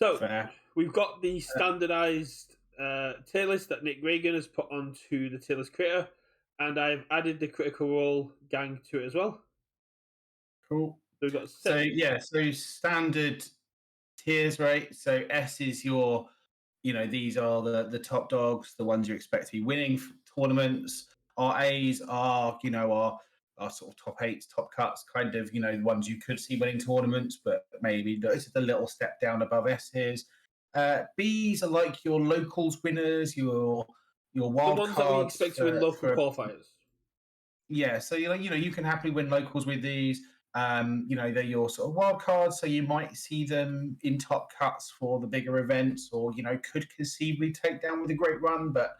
So Fair. we've got the standardized tier list that Nick Reagan has put onto the tier list creator, and I've added the Critical Role gang to it as well. Cool. So we've got So standard tiers, right? So S is your, these are the top dogs, the ones you expect to be winning tournaments. Our A's are, our sort of top eights, top cuts, kind of, the ones you could see winning tournaments, but maybe this is a little step down above S's. B's are like your locals winners, your wild the ones cards that we expect to win local qualifiers. Yeah, so you can happily win locals with these. They're your sort of wild cards, so you might see them in top cuts for the bigger events, or could conceivably take down with a great run, but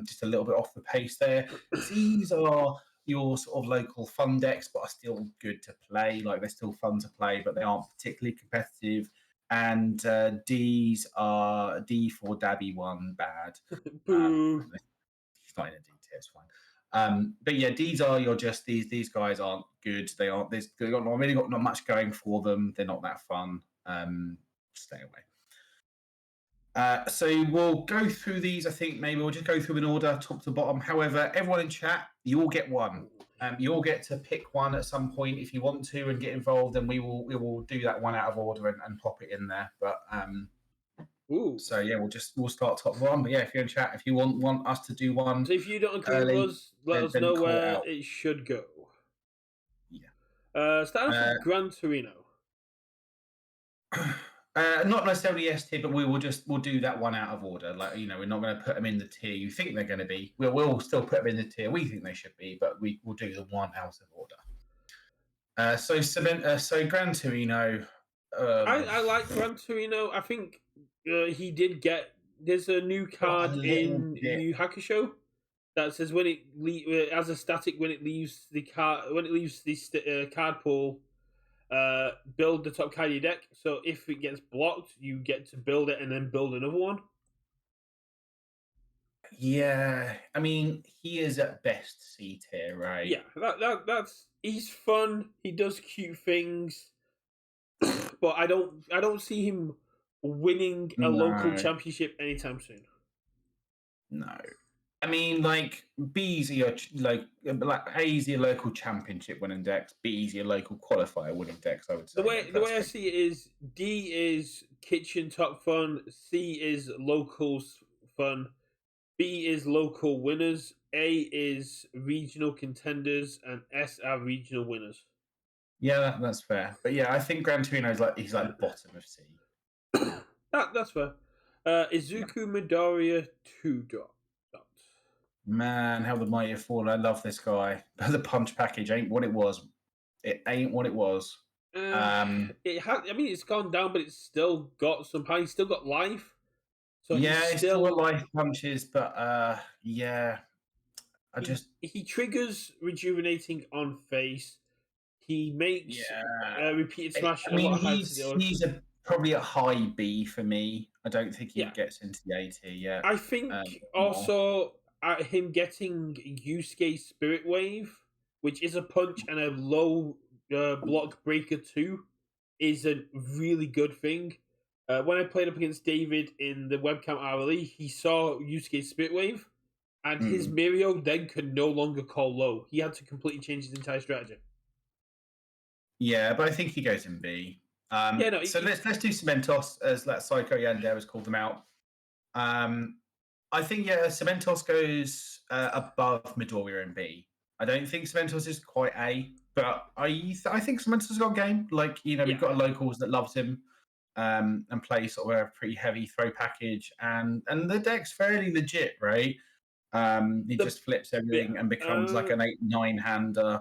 just a little bit off the pace there. C's are your sort of local fun decks, but are still good to play. Like, they're still fun to play, but they aren't particularly competitive. And D's are D for Dabi 1 bad. Boo. He's not in a D tier, it's fine. But yeah, D's are these guys aren't good. They've really got not much going for them. They're not that fun. Stay away. So we'll go through these. I think maybe we'll just go through in order, top to bottom. However, everyone in chat, you all get one. You all get to pick one at some point if you want to and get involved, and we will do that one out of order and pop it in there. But so yeah, we'll start top one. But yeah, if you're in chat, if you want us to do one, so if you don't agree with us, let us know where it should go. Yeah. Starting with Gran Torino. Not necessarily S tier, but we'll do that one out of order. Like, we're not going to put them in the tier you think they're going to be. We'll still put them in the tier we think they should be, but we'll do the one out of order. So Gran Torino. I like Gran Torino. I think he did get. There's a new card in Yu Hakusho that says when it as a static when it leaves the card pool. Build the top card of your deck. So if it gets blocked, you get to build it and then build another one. Yeah, I mean, he is at best C tier, right? Yeah, that's he's fun. He does cute things, but I don't see him winning a local championship anytime soon. No. I mean, like, B's are your A's your local championship winning decks, B's your local qualifier winning decks, I would say. The way I see it is D is kitchen top fun, C is locals fun, B is local winners, A is regional contenders, and S are regional winners. Yeah, that's fair. But yeah, I think Gran Torino is he's like the bottom of C. That's fair. Izuku Midoriya 2 dot. Man, how the mighty have fallen. I love this guy. The punch package ain't what it was. It ain't what it was. It's gone down, but it's still got some power. He's still got life. So yeah, it's still got life punches, but yeah. He triggers rejuvenating on face. He makes repeated smash. I mean, he's probably a high B for me. I don't think he gets into the A tier yet. I think also him getting Yusuke Spirit Wave, which is a punch and a low block breaker too, is a really good thing. When I played up against David in the webcam RLE, he saw Yusuke Spirit Wave, and his Mirio then could no longer call low. He had to completely change his entire strategy. Yeah, but I think he goes in B. So let's do Cementos, as that Psycho Yandere has called them out. I think Cementos goes above Midoriya in B. I don't think Cementos is quite A, but I think Cementos has got a game. Like, we've got a locals that loves him and play sort of a pretty heavy throw package, and the deck's fairly legit, right? He just flips everything and becomes like an 8-9 hander.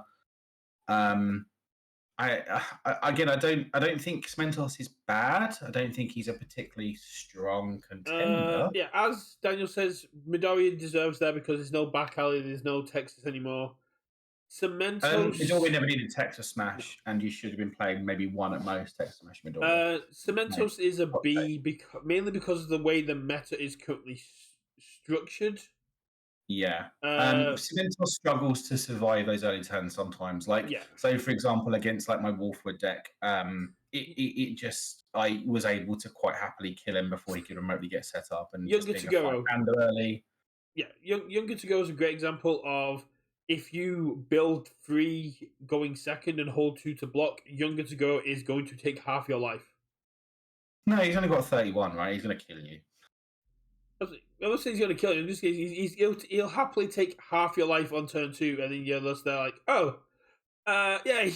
I don't think Cementos is bad. I don't think he's a particularly strong contender. As Daniel says, Midoriya deserves that because there's no back alley, there's no Texas anymore. Cementos. Midoriya never needed Texas Smash, and you should have been playing maybe one at most Texas Smash Midoriya. Cementos is a B, mainly because of the way the meta is currently structured. Yeah. Cementos struggles to survive those early turns sometimes. So for example, against like my Wolford deck, it just I was able to quite happily kill him before he could remotely get set up, and Younger just to being a go five-hander early. Yeah, Younger to go is a great example of if you build 3 going second and hold 2 to block, Younger to go is going to take half your life. No, he's only got 31, right? He's going to kill you. I'm not saying he's going to kill you. In this case, he'll happily take half your life on turn 2, and then you're just there like, oh, yay.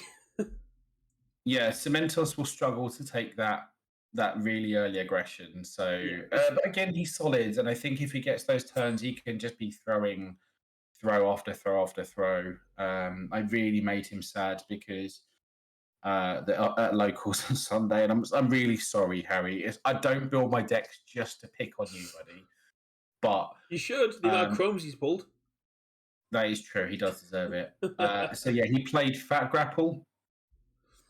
Yeah, Cementos will struggle to take that really early aggression. So, but again, he's solid, and I think if he gets those turns, he can just be throwing throw after throw after throw. I really made him sad because at locals on Sunday, and I'm really sorry, Harry. I don't build my decks just to pick on you, buddy. But you should. The amount of chromes he's pulled. That is true. He does deserve it. So yeah, he played Fat Grapple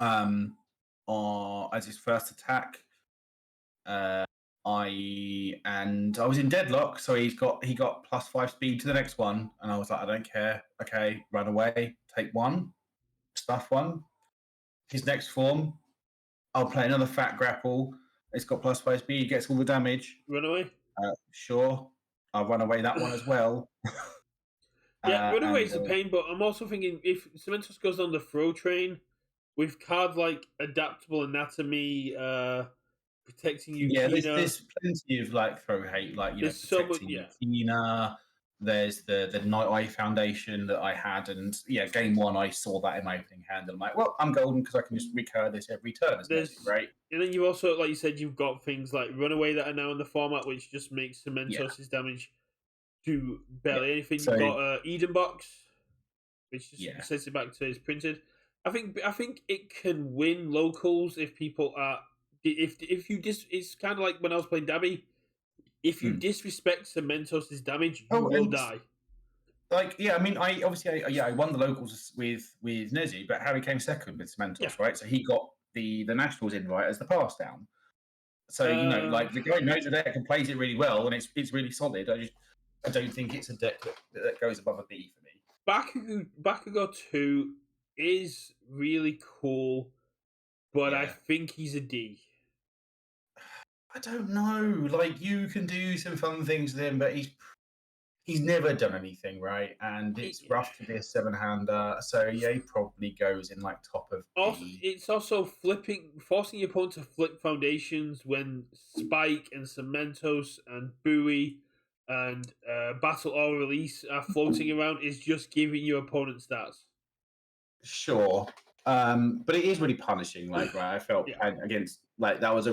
as his first attack. I was in deadlock, so he got +5 speed to the next one, and I was like, I don't care. Okay, run away, take 1, stuff 1. His next form, I'll play another Fat Grapple. It's got +5 speed. He gets all the damage. Run away. Sure, I'll run away that one as well. Yeah, run away is a pain, but I'm also thinking if Cementos goes on the throw train with cards like Adaptable Anatomy, protecting you. Yeah, there's plenty of like throw hate, like there's protecting Mina. There's the Night Eye Foundation that I had, and game 1 I saw that in my opening hand, and I'm like, well, I'm golden because I can just recur this every turn. Right? And then you also, like you said, you've got things like Runaway that are now in the format, which just makes Cementos' damage do barely anything. You've got Eden Box, which just sets it back to his printed. I think it can win locals if people are if you it's kind of like when I was playing Dabi. If you disrespect Cementos' damage, you will die. Like, I mean, I won the locals with Nezu, but Harry came second with Cementos, right? So he got the Nationals invite as the pass down. So like the guy knows the deck and plays it really well, and it's really solid. I don't think it's a deck that goes above a B for me. Bakugo 2 is really cool, but I think he's a D. I don't know. Like, you can do some fun things with him, but he's never done anything right, and it's rough to be a 7-hander. So he probably goes in like top of D. It's also forcing your opponent to flip foundations when Spike and Cementos and Buoy and Battle or Release are floating around is just giving your opponent stats. Sure. But it is really punishing. Like, right, I felt against that was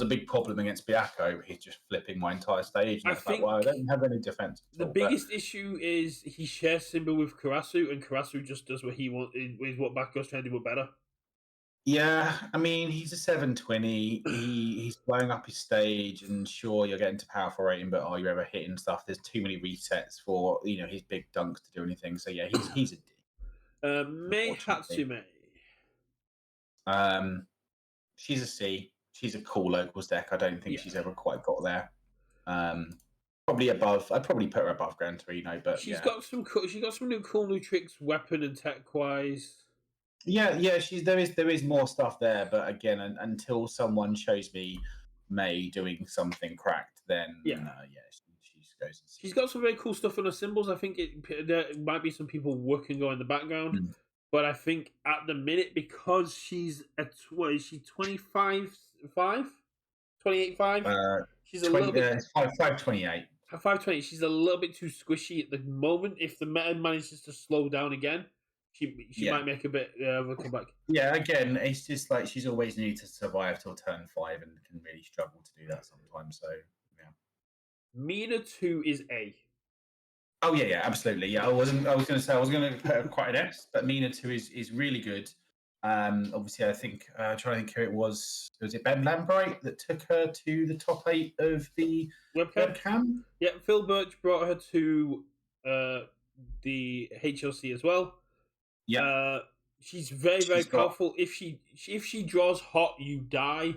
a big problem against Byakko. He's just flipping my entire stage, and I don't have any defense. The biggest issue is he shares Simba with Karasu, and Karasu just does what he wants. Is what Bakugo's trying to do better. Yeah, I mean, he's a 720. He's blowing up his stage, and sure, you're getting to powerful rating, but are you ever hitting stuff? There's too many resets for his big dunks to do anything. So yeah, he's a D. Mei Hatsume. She's a C. She's a cool locals deck. I don't think she's ever quite got there. Probably above. I'd probably put her above Gran Torino, but she's got some cool new tricks, weapon and tech wise. Yeah. There is more stuff there, but again, until someone shows me Mei doing something cracked, then she goes. She's got some very cool stuff on her symbols. I think there might be some people working on in the background. But I think at the minute, because she's what is she 25.5, 28.5? She's a little bit 5.28. 5.20. She's a little bit too squishy at the moment. If the meta manages to slow down again, she might make a bit of a comeback. Yeah, again, it's just like she's always need to survive till turn 5 and can really struggle to do that sometimes. So yeah. Mina 2 is A. Oh yeah, absolutely. Yeah, I was going to say I was going to put quite an S, but Mina 2 is really good. Obviously, I think trying to think who it was it Ben Lambright that took her to the top 8 of the webcam? Yeah, Phil Birch brought her to the HLC as well. Yeah, she's very powerful. If she draws hot, you die.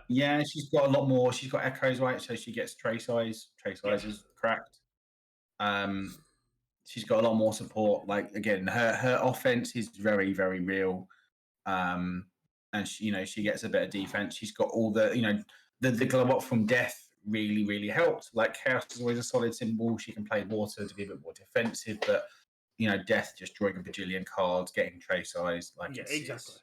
Yeah, she's got a lot more. She's got echoes, right? So she gets tray size. Tray size is cracked. She's got a lot more support. Like, again, her offense is very, very real. and she gets a bit of defense. She's got all the the glow up from death really helped. Like chaos is always a solid symbol. She can play water to be a bit more defensive, but death just drawing a bajillion cards, getting trace eyes, like exactly.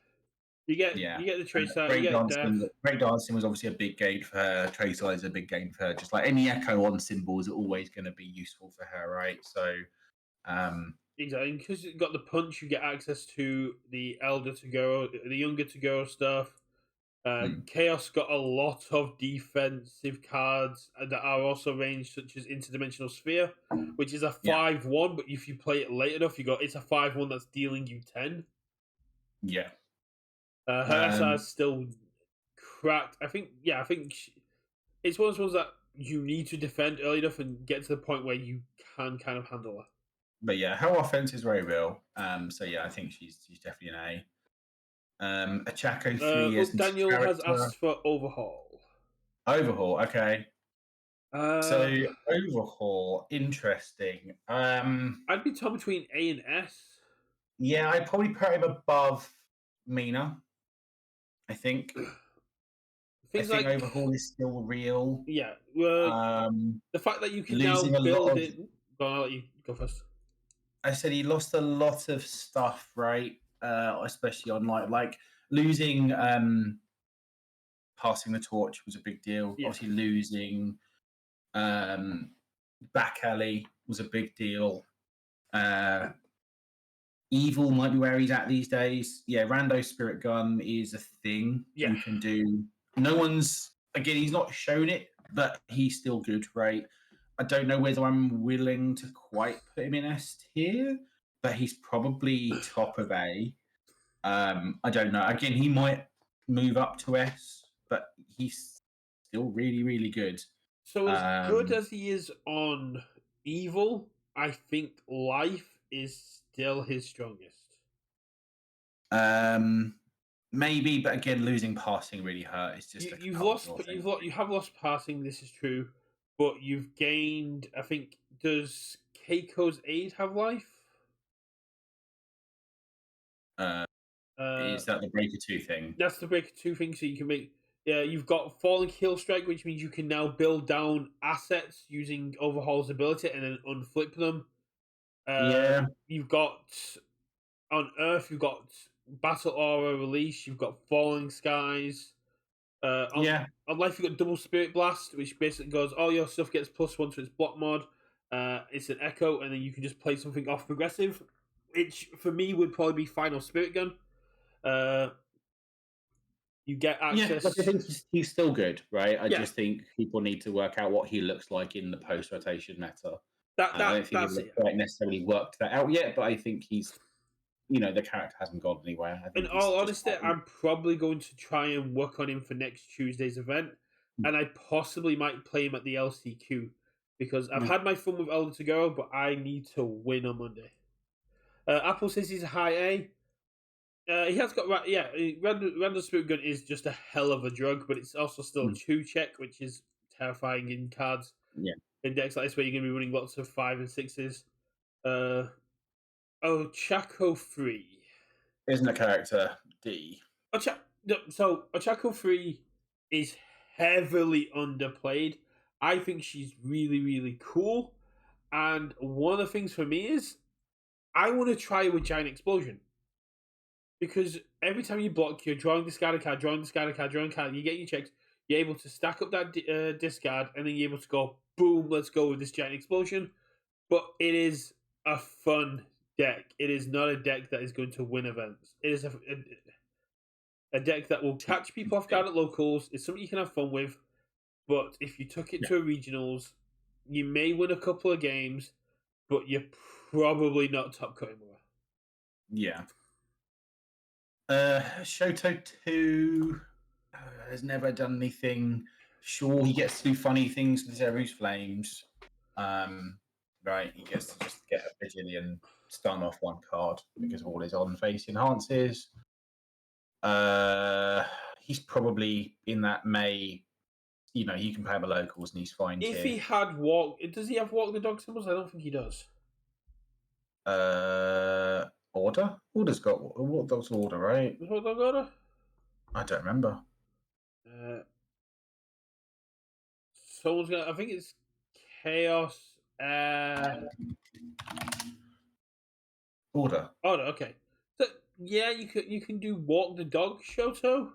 You get the trace eyes. You get death. Break dancing was obviously a big gain for her. Trace eyes is a big gain for her. Just like any echo on symbols are always going to be useful for her, right? So. Exactly, because you've got the punch, you get access to the elder to go, the younger to go stuff. Chaos got a lot of defensive cards that are also ranged, such as Interdimensional Sphere, which is a 5/1, but if you play it late enough, it's a 5/1 that's dealing you 10. Yeah. Her SR is still cracked. I think it's one of those ones that you need to defend early enough and get to the point where you can kind of handle her. But yeah, her offense is very real. So yeah, I think she's definitely an A. Ochaco 3 is Daniel has asked for Overhaul. Overhaul, okay. So Overhaul, interesting. I'd be torn between A and S. Yeah, I'd probably put him above Mina. I think. I think Overhaul is still real. Yeah. The fact that you can now build it. I'll let you go first. I said he lost a lot of stuff, right? Especially on like losing passing the torch was a big deal. Yeah. Obviously losing back alley was a big deal. Evil might be where he's at these days. Yeah, Rando Spirit Gun is a thing you can do. No one's he's not shown it, but he's still good, right? I don't know whether I'm willing to quite put him in S tier, but he's probably top of A. I don't know. Again, he might move up to S, but he's still really good. So as good as he is on Evil, I think Life is still his strongest. Maybe, but again, losing passing really hurt. It's just you have lost passing. This is true, but you've gained. I think does Keiko's aid have life? Is that the Breaker 2 thing? That's the Breaker 2 thing. So you can make. Yeah, you've got Falling Kill Strike, which means you can now build down assets using Overhaul's ability and then unflip them. You've got on Earth. You've got Battle Aura Release. You've got Falling Skies. On Life, you've got Double Spirit Blast, which basically goes all your stuff gets +1 to its block mod. It's an echo, and then you can just play something off progressive, which for me would probably be Final Spirit Gun. You get access. Yeah, I think he's still good, right? I just think people need to work out what he looks like in the post-rotation meta. I don't think he's quite necessarily worked that out yet, but I think he's, the character hasn't gone anywhere. In all honesty, I'm probably going to try and work on him for next Tuesday's event, and I possibly might play him at the LCQ, because I've had my fun with Elder to Go, but I need to win on Monday. Apple says he's a high A. He has got Random Spirit Gun is just a hell of a drug, but it's also still a 2-check, which is terrifying in cards. Yeah, in decks like this where you're going to be running lots of 5 and 6s. Ochaco 3 isn't a character D. So Ochaco 3 is heavily underplayed. I think she's really cool, and one of the things for me is I want to try with Giant Explosion. Because every time you block, you're drawing discard a card, you get your checks, you're able to stack up that discard, and then you're able to go, boom, let's go with this Giant Explosion. But it is a fun deck. It is not a deck that is going to win events. It is a deck that will catch people off guard at locals. It's something you can have fun with. But if you took it to a regionals, you may win a couple of games, but you're probably not top cutting more. Yeah. Shoto 2 has never done anything. Sure, he gets to do funny things with Zeru's Flames. Right, he gets to just get a bajillion stun off one card because of all his on-face enhances. He's probably in that May. You can play him at locals and he's fine. If he had walk, does he have walk the dog symbols? I don't think he does. Order? Order's got what dog's order, right? What dog order? I don't remember. Someone's gonna. I think it's Chaos. Order. Oh no, okay. So yeah, you can do Walk the Dog Shoto.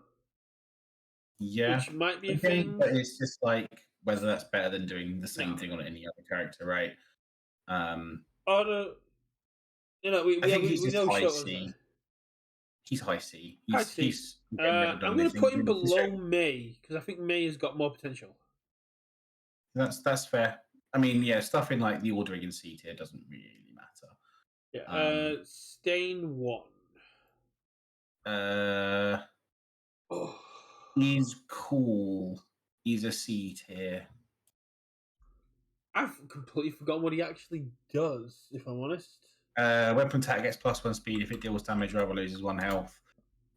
Yeah, which might be a again, thing. but it's just like whether that's better than doing the same thing on any other character, right? Oh no, we know high Shoto's C. there. He's high C. High C. He's never done I'm going to put him anything. below May because I think May has got more potential. That's fair. I mean, yeah, stuff in like the ordering in C tier doesn't really matter. Yeah. Stain 1. He's cool. He's a C tier. I've completely forgotten what he actually does, if I'm honest. Weapon attack gets +1 speed if it deals damage or loses 1 health.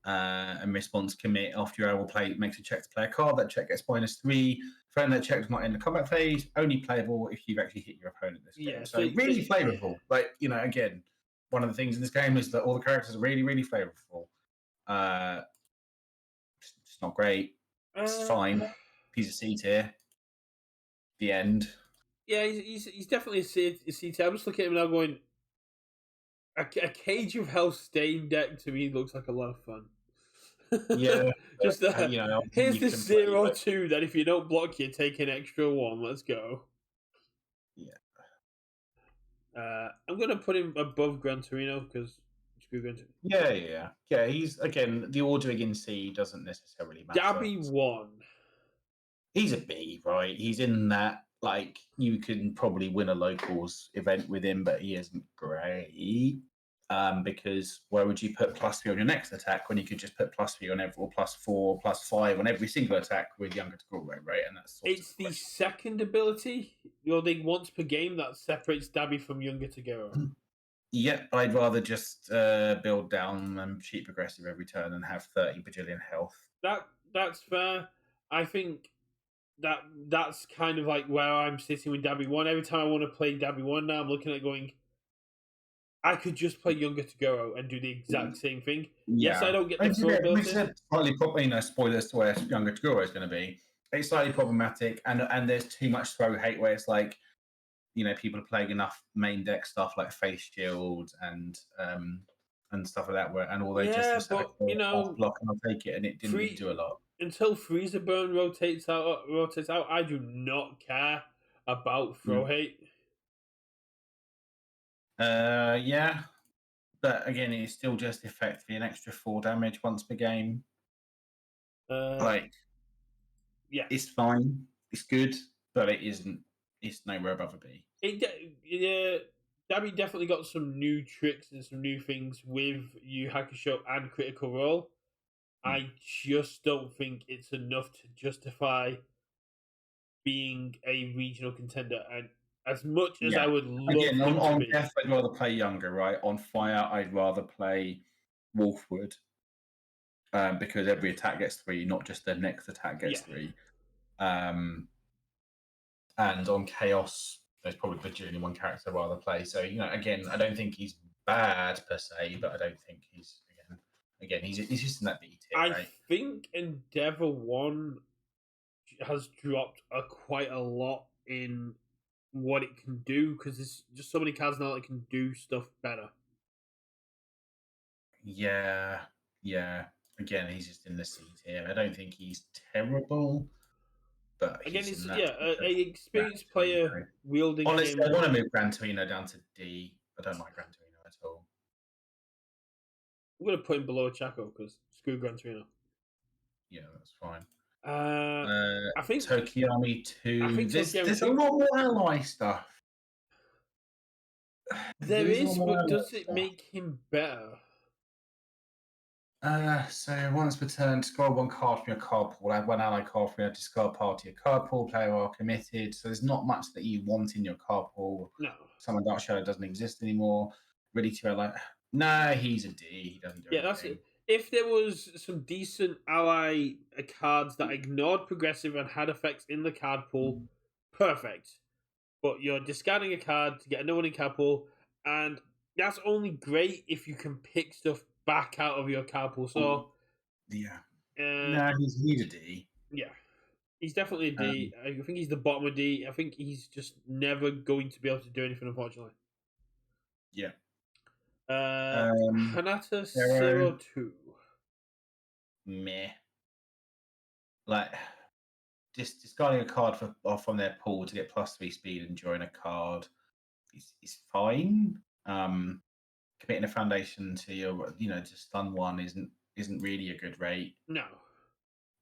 And response commit after your play makes a check to play a card. That check gets -3. Friend that check does not end the combat phase. Only playable if you've actually hit your opponent this game. So really flavorful. Like, again, one of the things in this game is that all the characters are really, really flavorful. It's not great. It's fine. He's a C tier. The end. Yeah, he's definitely a C tier. I'm just looking at him now going, a Cage of Hell Stain deck to me looks like a lot of fun. Yeah. Just here's the 0-2 that if you don't block, you take an extra 1. Let's go. Yeah. I'm gonna put him above Gran Torino because screw Gran Torino. Yeah. He's again the ordering in C doesn't necessarily matter. Dabi 1. He's a B, right? He's in that. Like, you can probably win a locals event with him, but he isn't great. Because where would you put +3 on your next attack when you could just put +3 on every, or +4, +5 on every single attack with younger Tagoro, right? And that's it's the second ability wielding once per game that separates Dabi from younger Tagoro. Yep, I'd rather just build down and cheat progressive every turn and have 30 bajillion health. That's fair. I think that's kind of like where I'm sitting with Dabi 1. Every time I want to play Dabi 1 now, I'm looking at going, I could just play younger Tagoro and do the exact same thing. Yeah. Yes, I don't get the full ability. Which is slightly spoilers to where younger Tagoro is going to be. It's slightly problematic, and there's too much throw hate where it's like, people are playing enough main deck stuff like Face Shield and stuff like that, and all they just block and I'll take it, and it didn't really do a lot. Until Freezer Burn rotates out, I do not care about throw hate. Yeah, but again, it's still just effectively an extra 4 damage once per game. Yeah, it's fine, it's good, but it isn't. It's nowhere above a B. Dabi definitely got some new tricks and some new things with Yu Hakusho and Critical Role. I just don't think it's enough to justify being a regional contender. And as much as I would love on Death, I'd rather play younger, right? On Fire, I'd rather play Wolford. Because every attack gets 3, not just the next attack gets 3. And on Chaos, there's probably bajillion one character I'd rather play. So, again, I don't think he's bad per se, but I don't think he's he's just in that B tier, right? I think Endeavor 1 has dropped quite a lot in what it can do because there's just so many cards now that can do stuff better. Yeah. Again, he's just in the C tier. I don't think he's terrible, but again, he's an experienced player wielding. Honestly, I want to move Gran Torino down to D. I don't like Gran Torino at all. I'm going to put him below Ochaco because screw Gran Torino. Yeah, that's fine. I think Tokiyami 2. There's a lot more ally stuff. There is, but does it make him better? So once per turn, discard 1 card from your card pool. Add 1 ally card from your discard pile to your card pool. Player are committed. So there's not much that you want in your card pool. No. Summon Dark Shadow doesn't exist anymore. Ready to like, no, he's a D. He doesn't do anything. That's it. If there was some decent ally cards that ignored progressive and had effects in the card pool, perfect. But you're discarding a card to get another one in card pool, and that's only great if you can pick stuff back out of your card pool. So, No, he's a D. Yeah, he's definitely a D. I think he's the bottom of D. I think he's just never going to be able to do anything, unfortunately. Yeah. Hinata 02. Meh. Like, just discarding a card from their pool to get +3 speed and drawing a card is fine. Committing a foundation to your, to stun one isn't really a good rate. No.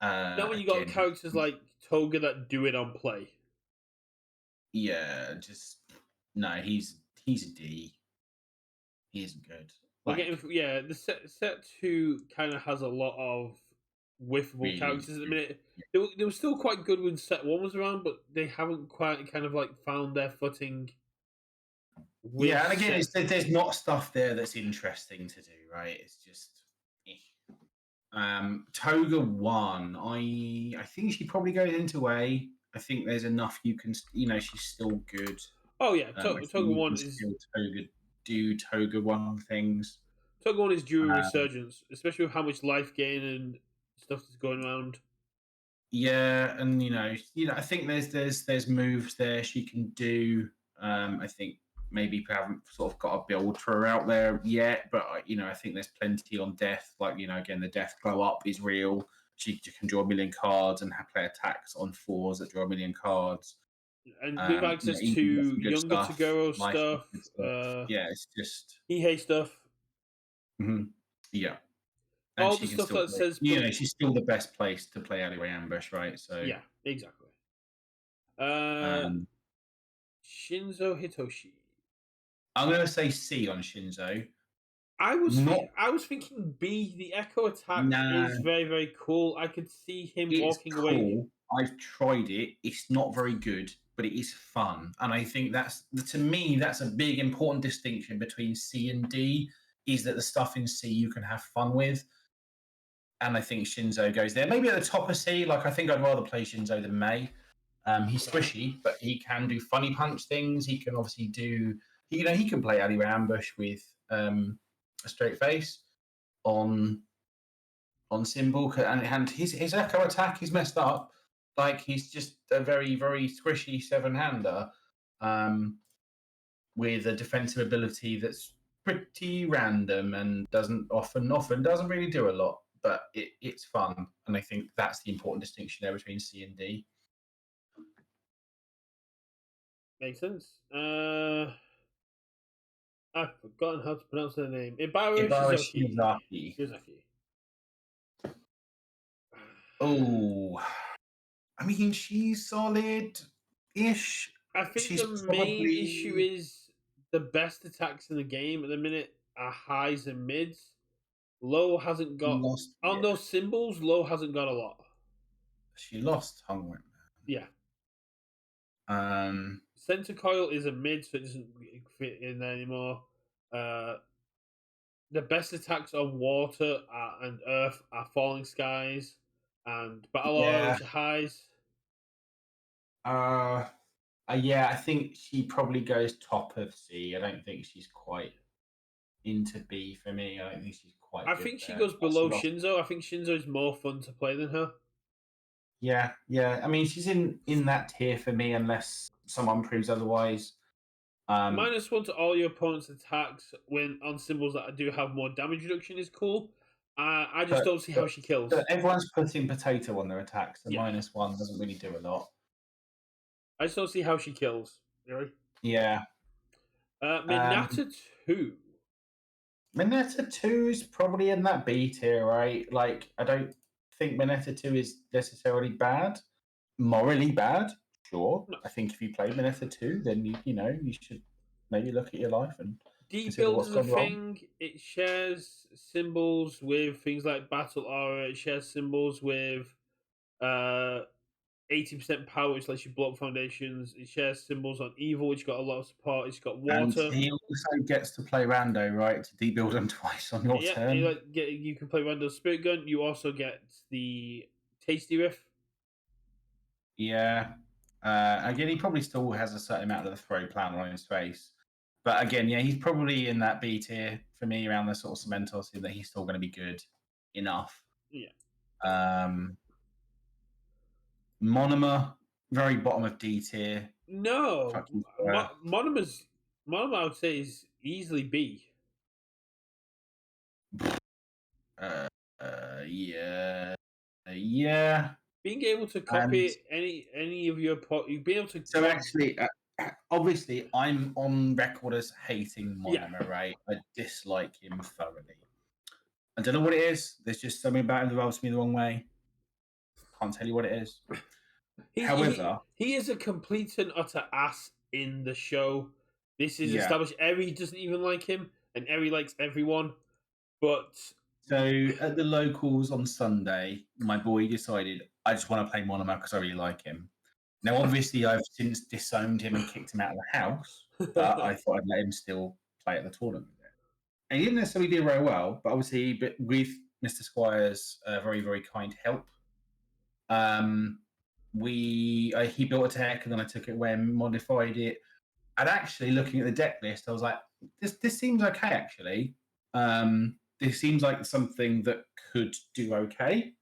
Not when you got characters like Toga that do it on play. Yeah, no. He's a D. He isn't good. The set 2 kind of has a lot of whiffable really characters at the minute. Yeah. They were still quite good when set 1 was around, but they haven't quite kind of like found their footing. Yeah, and again, there's not stuff there that's interesting to do, right? It's just. Toga 1, I think she probably goes into A. I think there's enough you can, she's still good. Oh yeah, Toga 1 is still Toga 1 things. Toga 1 is due a resurgence, especially with how much life gain and stuff that's going around. Yeah, and I think there's moves there she can do. I think maybe we haven't sort of got a build for her out there yet, but I think there's plenty on death. Like again, the death glow up is real. She can draw 1 million cards and play attacks on 4s that draw 1 million cards. And with access to younger Toguro stuff, yeah, it's just Ihei stuff. Mm-hmm. Yeah. And all the stuff that says, she's still the best place to play alleyway ambush, right? So yeah, exactly. Shinso Hitoshi. I'm gonna say C on Shinso. I was thinking B. The echo attack is very, very cool. I could see him walking away. I've tried it. It's not very good, but it is fun, and I think to me that's a big important distinction between C and D. Is that the stuff in C you can have fun with. And I think Shinso goes there. Maybe at the top of C. Like I think I'd rather play Shinso than May. He's squishy, but he can do funny punch things. He can obviously do. He can play alleyway ambush with a straight face on symbol, and his echo attack is messed up. Like he's just a very very squishy 7-hander with a defensive ability that's pretty random and doesn't really do a lot. But it's fun, and I think that's the important distinction there between C and D. Makes sense. I've forgotten how to pronounce her name. Ibara Shigaraki. Oh, I mean, she's solid-ish. I think the main issue is the best attacks in the game at the minute are highs and mids. Low hasn't got on those symbols. Low hasn't got a lot. She lost Hungry. Yeah. Center coil is a mid, so it doesn't fit in there anymore. The best attacks on water and earth are Falling Skies and Battle Aura, which are highs. Yeah, I think she probably goes top of C. I don't think she's quite into B for me. I don't think she's quite. I think she goes below Shinso. I think Shinso is more fun to play than her. Yeah. I mean, she's in that tier for me, unless someone proves otherwise. -1 to all your opponent's attacks when on symbols that do have more damage reduction is cool. I just don't see how she kills. Everyone's putting potato on their attacks, so -1 doesn't really do a lot. I just don't see how she kills. Really? Yeah. Mineta 2. Mineta 2 is probably in that B tier, right? Like, I don't think Mineta 2 is necessarily bad. Morally bad, sure. No. I think if you play Mineta 2, then you should maybe look at your life and D-Build is a thing. It shares symbols with things like Battle Aura. It shares symbols with 80% power, which lets you block foundations. It shares symbols on Evil, which got a lot of support. It's got water. And he also gets to play Rando, right? To debuild him twice on your turn. You can play Rando Spirit Gun. You also get the Tasty Riff. Yeah. Again, he probably still has a certain amount of the throw plan on his face. But again, yeah, he's probably in that B tier for me around the sort of Cementos, in that he's still going to be good enough. Yeah. Monoma, very bottom of D tier. No, Monoma, I would say, is easily B. Yeah. Being able to copy any of your you've been able to. So actually, obviously, I'm on record as hating Monoma, right? I dislike him thoroughly. I don't know what it is. There's just something about him that rubs me the wrong way. Can't tell you what it is. However, he is a complete and utter ass in the show. This is established. Eri doesn't even like him, and Eri likes everyone. But so at the locals on Sunday, my boy decided I just want to play Monoma because I really like him. Now, obviously, I've since disowned him and kicked him out of the house, but I thought I'd let him still play at the tournament. And he didn't necessarily do very well, but obviously, with Mr. Squire's very, very kind help, he built a deck, and then I took it away and modified it. And actually, looking at the deck list, I was like, this seems okay, actually. This seems like something that could do okay.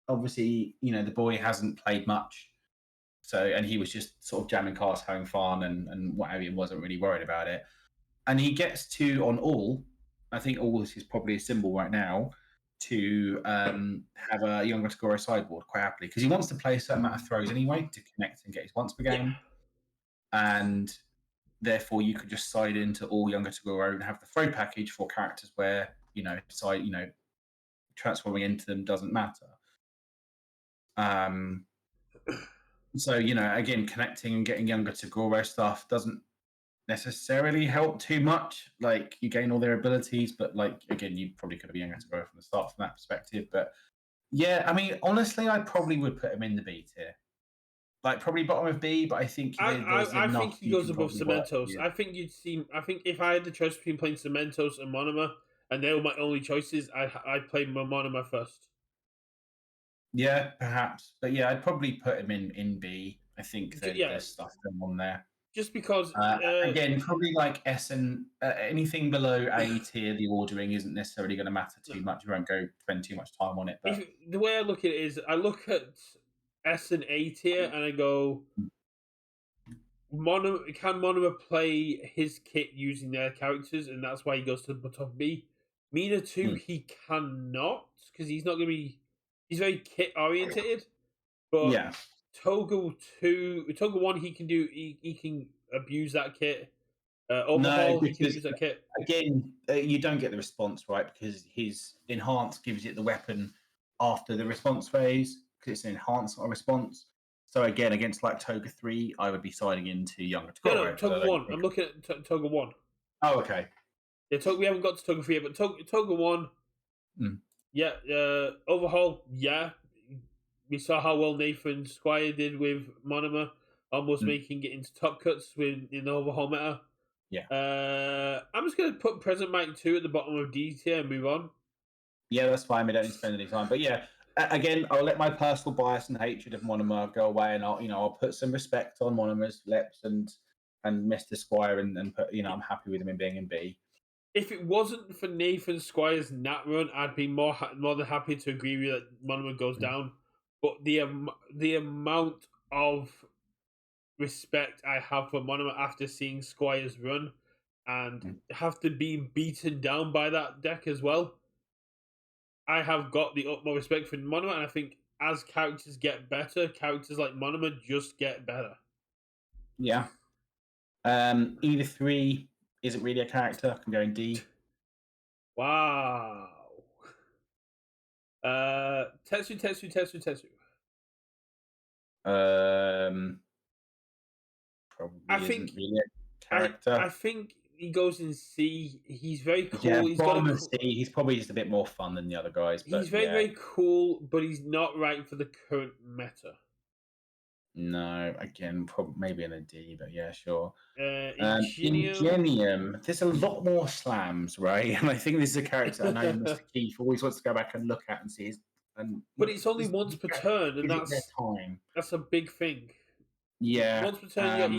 Obviously, the boy hasn't played much. And he was just sort of jamming cards, having fun, and whatever. He wasn't really worried about it. And he gets to, on all, I think all is probably a symbol right now, to have a younger scorer sideboard quite happily, because he wants to play a certain amount of throws anyway to connect and get his once per game. And therefore, you could just side into all younger Tagoro and have the throw package for characters where, transforming into them doesn't matter. So, again, connecting and getting younger Tagoro stuff doesn't necessarily help too much. Like, you gain all their abilities, but, again, you probably could have been younger Tagoro from the start from that perspective. But, yeah, I mean, honestly, I probably would put him in the B tier. Probably bottom of B, but I think I think he goes above Cementos. I think if I had the choice between playing Cementos and Monoma, and they were my only choices, I'd play Monoma first. Yeah, perhaps, but yeah, I'd probably put him in B. I think there's stuff going on there. Just because, again, probably like S and anything below A tier, the ordering isn't necessarily going to matter too much. We won't go spend too much time on it. But the way I look at it is, I look at S and A tier, and I go, can Monoma play his kit using their characters, and that's why he goes to the top B. Mina 2, he cannot, because he's not going to be. He's very kit oriented, but Toga 1, he can do. He can abuse that kit. Overhaul, he can use that kit. Again, you don't get the response right because his enhance gives it the weapon after the response phase because it's an enhance, not a response. So again, against like Toga 3, I would be siding into younger Tagoro. No, Toga 1. I'm looking at Toga 1. Oh, okay. Yeah, we haven't got to Toga 3 yet, but Toga 1. Yeah, Overhaul, yeah. We saw how well Nathan Squire did with Monoma, almost making it into top cuts in the Overhaul meta. Yeah. I'm just going to put Present Mike 2 at the bottom of D tier and move on. Yeah, that's fine. We don't need to spend any time. But yeah, again, I'll let my personal bias and hatred of Monoma go away, and I'll put some respect on Monoma's lips and Mr. Squire, and put, I'm happy with him in being in B. If it wasn't for Nathan Squire's Nat run, I'd be more than happy to agree with you that Monoma goes down. But the amount of respect I have for Monoma after seeing Squire's run and after being beaten down by that deck as well, I have got the utmost respect for Monoma, and I think as characters get better, characters like Monoma just get better. Yeah. Either 3 isn't really a character. I can go in D. Wow. Tetsu. Probably isn't really a character. I think he goes in C. He's very cool. Yeah, he's C. He's probably just a bit more fun than the other guys. But he's very cool, but he's not right for the current meta. No, again, probably maybe in a D, but yeah, sure. Ingenium. There's a lot more slams, right? And I think this is a character I know Mr. Keith always wants to go back and look at and see his. But it's only once per turn, and that's a big thing. Yeah. Once per turn,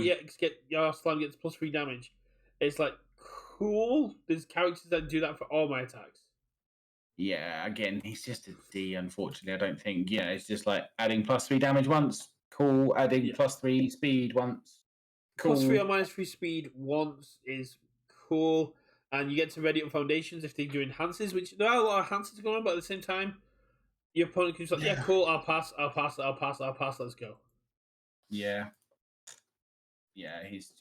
your slam gets +3 damage. It's like cool. There's characters that do that for all my attacks. Yeah, again, he's just a D, unfortunately. I don't think, it's just like adding +3 damage once, cool. Adding +3 speed once, cool. +3 or -3 speed once is cool. And you get to ready up foundations if they do enhances, which there are a lot of enhances going on, but at the same time, your opponent can just like, cool, I'll pass, let's go. Yeah. Yeah, he's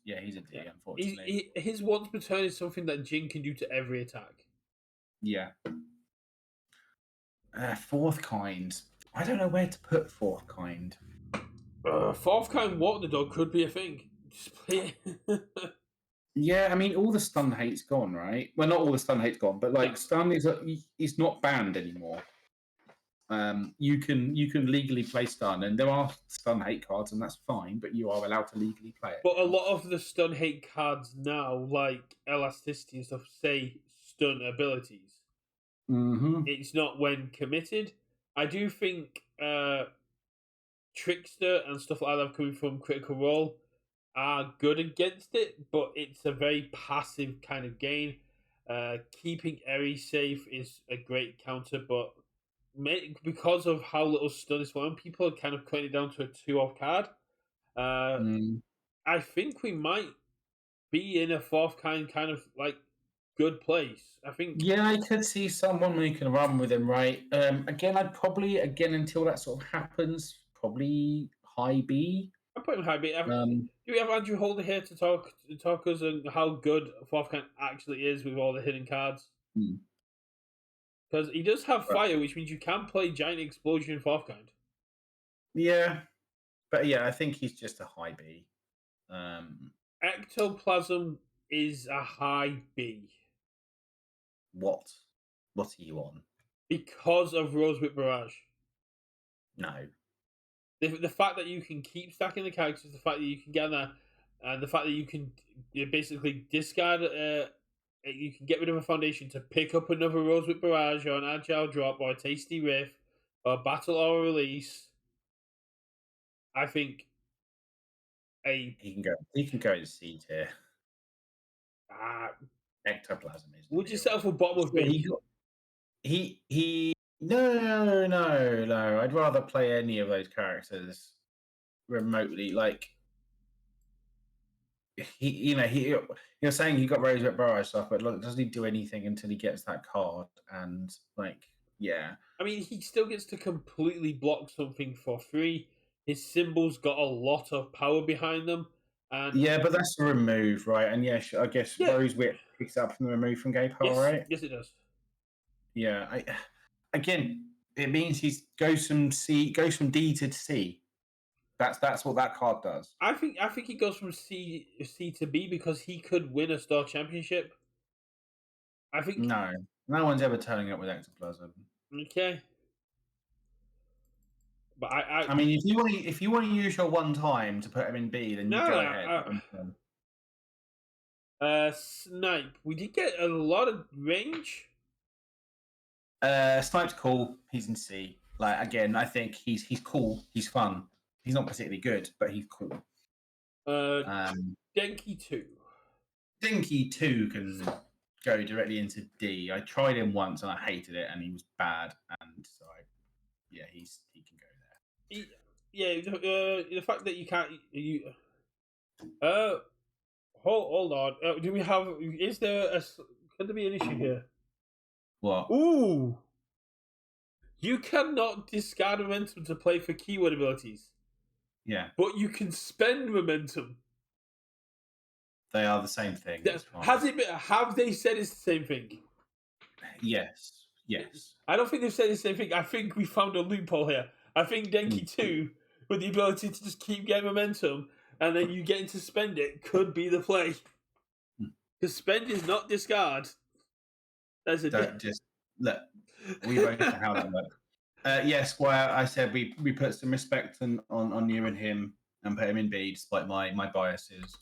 a D, unfortunately. His once per turn is something that Jin can do to every attack. Yeah. Fourth kind. I don't know where to put fourth kind. Fourth kind Walk the Dog could be a thing. Just play it. Yeah, I mean, all the stun hate's gone, right? Well, not all the stun hate's gone, but stun is not banned anymore. You can legally play stun, and there are stun hate cards, and that's fine. But you are allowed to legally play it. But a lot of the stun hate cards now, like elasticity and stuff, say stun abilities. Mm-hmm. It's not when committed. I do think Trickster and stuff like that coming from Critical Role are good against it, but it's a very passive kind of gain. Keeping Eri safe is a great counter, but because of how little stun is for, people are kind of cutting it down to a 2-off card. I think we might be in a fourth kind of like good place. I think. Yeah, I could see someone who can run with him, right? Again, I'd probably until that sort of happens, probably high B. I'm putting high B. Do we have Andrew Holder here to talk us and how good fourth kind actually is with all the hidden cards? Because he does have fire, which means you can play Giant Explosion in fourth kind. Yeah, but I think he's just a high B. Ectoplasm is a high B. What are you on? Because of Rosewhip Barrage. No. The fact that you can keep stacking the characters, the fact that you can get that, and the fact that you can basically discard, you can get rid of a foundation to pick up another Rosewhip Barrage or an Agile Drop or a Tasty Riff or a Battle or Release. I think he can go to C tier. Ectoplasm is. Would you settle for bottom of B? No. I'd rather play any of those characters remotely. Like you're saying he got Rosewhip Barrage stuff, but doesn't he do anything until he gets that card? And I mean, he still gets to completely block something for free. His symbols got a lot of power behind them. And but that's a remove, right? And I guess Rosewhip picks up from the remove from gay power, right? Yes, it does. Yeah, again, it means he goes from D to C. That's what that card does. I think he goes from C to B because he could win a Star Championship. I think no one's ever turning up with Ectoplasm. Okay. But I mean, if you want to use your one time to put him in B, then you go ahead. Snipe. We did get a lot of range. Snipe's cool. He's in C. Like again, I think he's cool. He's fun. He's not particularly good, but he's cool. Denki 2. Denki 2 can go directly into D. I tried him once and I hated it, and he was bad. And so, he can go there. The fact that you can't hold on. Do we have? Is there could there be an issue here? What? Ooh! You cannot discard momentum to play for keyword abilities. Yeah. But you can spend momentum. They are the same thing. Have they said it's the same thing? Yes. I don't think they've said the same thing. I think we found a loophole here. I think Denki 2, with the ability to just keep getting momentum, and then you getting to spend it, could be the play. Because spend is not discard. That's a just look. We both know how that works. Yes, Squire. I said we put some respect on you and him and put him in B despite my biases.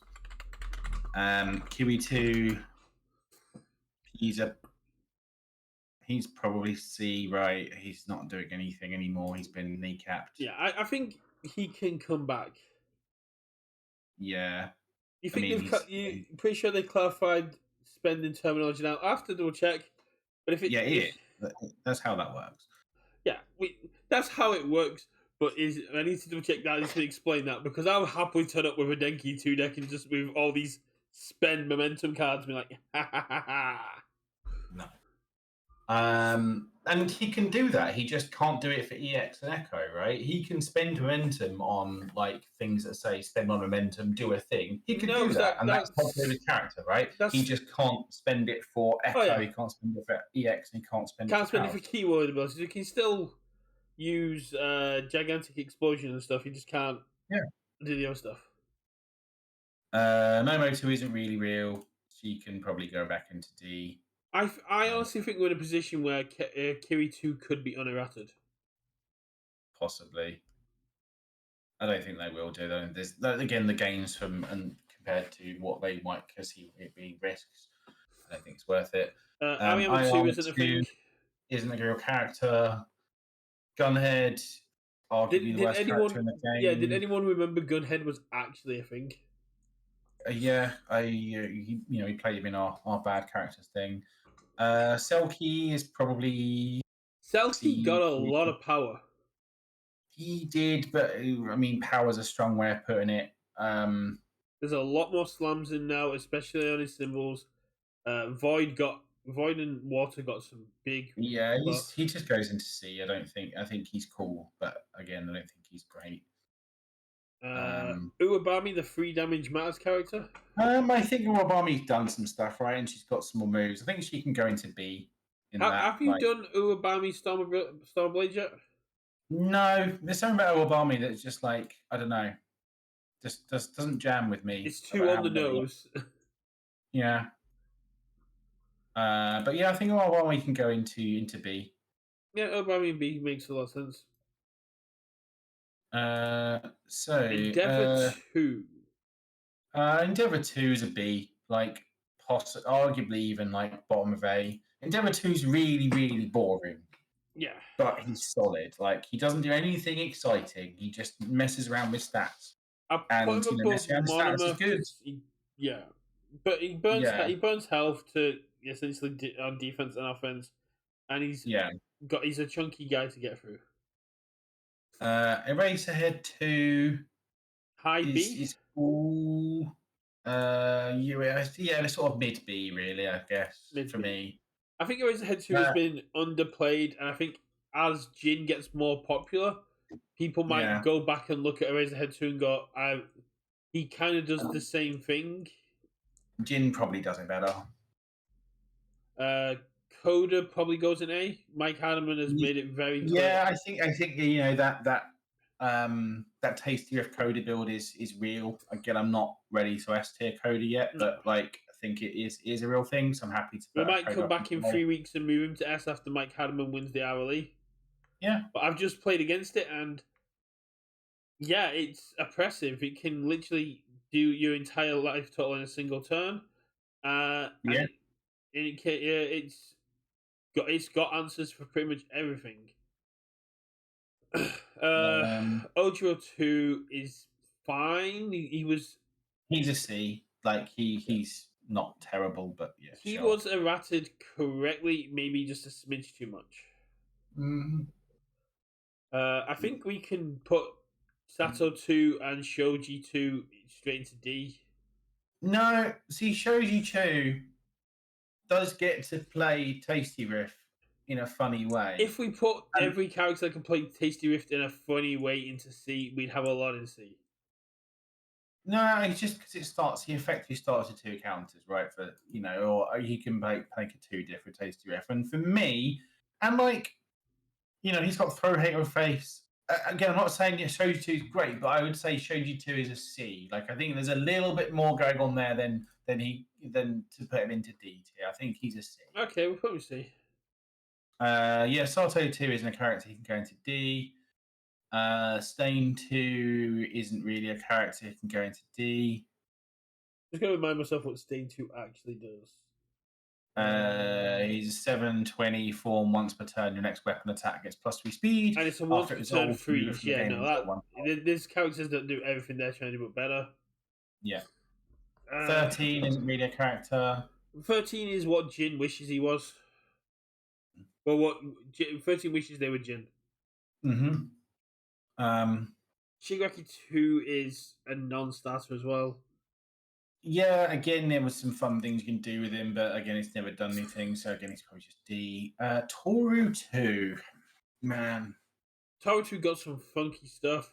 Kiwi2, he's probably C, right? He's not doing anything anymore. He's been kneecapped. Yeah, I think he can come back. Yeah. You think pretty sure they clarified spending terminology now? I have to double check. But if it That's how that works. Yeah, that's how it works. But I need to double check that. I need to explain that because I'll happily turn up with a Denki 2 deck and just with all these spend momentum cards and be like, ha ha ha ha. No. And he can do that. He just can't do it for EX and Echo, right? He can spend momentum on like things that say spend on momentum, do a thing. He can do that, and that's part of his character, right? He just can't spend it for Echo. He can't spend it for EX, and he can't spend it for keyword abilities. He can still use gigantic explosion and stuff. He just can't do the other stuff. Momo 2 isn't really real. She can probably go back into D. I honestly think we're in a position where Kiri 2 could be unerrated. Possibly. I don't think they will do that. There's again the gains from and compared to what they might see it being risks. I don't think it's worth it. Ariyama 2 isn't a thing. Isn't a real character. Gunhead, arguably the worst character in the game. Yeah, did anyone remember Gunhead was actually a thing? He played him in our bad characters thing. Selkie is probably. Selkie got a lot of power. He did, but I mean, power's a strong way of putting it. There's a lot more slams in now, especially on his symbols. Void and Water got some big. Yeah, he just goes into C. I think he's cool, but again, I don't think he's great. Uwabami, the 3 damage matters character. I think Uwabami's done some stuff right, and she's got some more moves. I think she can go into B. Have you done Uwabami Stormblade yet? No, there's something about Uwabami that's just like I don't know, just doesn't jam with me. It's too on the nose. Yeah. But yeah, I think Uwabami can go into B. Yeah, Uwabami in B makes a lot of sense. So Endeavor 2. Endeavor 2 is a B, like arguably even like bottom of A. Endeavor 2 is really, really boring. Yeah. But he's solid. Like he doesn't do anything exciting. He just messes around with stats. Messing around with stats is good. Yeah. But he burns health to essentially on defense and offense. And he's a chunky guy to get through. Eraserhead 2 high B is cool. Sort of mid B really, I guess. For me. I think Eraserhead 2 has been underplayed, and I think as Jin gets more popular, people might go back and look at Eraserhead 2 and go, he kind of does the same thing. Jin probably does it better. Coda probably goes in A. Mike Hanneman has made it very clear. Yeah, I think that Tasty Riff Coda build is real. Again, I'm not ready to S tier Coda yet, but like I think it is a real thing. So I'm happy to. We might come back in 3 weeks and move him to S after Mike Hanneman wins the hourly. Yeah, but I've just played against it, and it's oppressive. It can literally do your entire life total in a single turn. It's got answers for pretty much everything. Ojiro 2 is fine. He's a C. Like he's not terrible, but yeah. He was errated correctly, maybe just a smidge too much. Mm-hmm. I think we can put Sato 2 and Shoji 2 straight into D. No, see, Shoji 2 does get to play Tasty Riff in a funny way. If we put every character that can play Tasty Rift in a funny way into C, we'd have a lot in C. No, it's just because he effectively starts with 2 counters, right? For or he can make a 2 diff with Tasty Riff. And for me, and like, he's got Throw Hate on Face. Again, I'm not saying Shoji 2 is great, but I would say Shoji 2 is a C. Like, I think there's a little bit more going on there than to put him into D tier. I think he's a C. Okay, we'll probably C. Sato 2 isn't a character. He can go into D. Stain 2 isn't really a character. He can go into D. Just going to remind myself what Stain 2 actually does. He's 7/20 form once per turn. Your next weapon attack gets +3 speed. And it's a once per turn freeze. Yeah, no, there's characters that do everything they're trying to do, but better. Yeah. 13 isn't really a character. 13 is what Jin wishes he was. Well, what 13 wishes they were Jin. Shigaraki 2 is a non-starter as well. Yeah, again, there was some fun things you can do with him, but again, it's never done anything. So again, he's probably just D. Toru 2, man. Toru 2 got some funky stuff,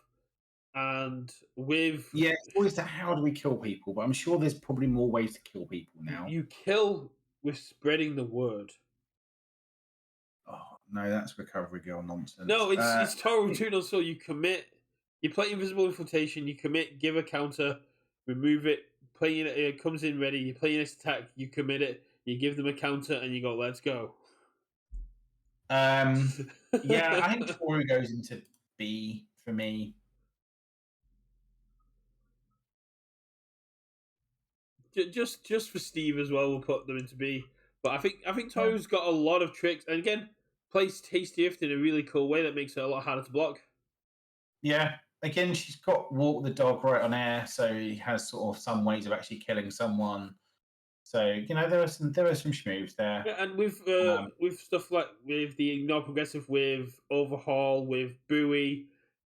and with it's always how do we kill people? But I'm sure there's probably more ways to kill people now. You kill with spreading the word. Oh no, that's Recovery Girl nonsense. No, it's Toru 2. So you commit, you play Invisible Infiltration, you commit, give a counter, remove it. Playing it comes in ready. You play your next attack. You commit it. You give them a counter, and you go, "Let's go." Yeah, I think Toru goes into B for me. Just for Steve as well, we'll put them into B. But I think Toru's got a lot of tricks, and again, plays Tasty Rift in a really cool way that makes it a lot harder to block. Yeah. Again, she's got Walk the Dog right on air, so he has sort of some ways of actually killing someone. So there are some schmoves there. Yeah, and with stuff like with the Ignore Progressive, with Overhaul, with Buoy,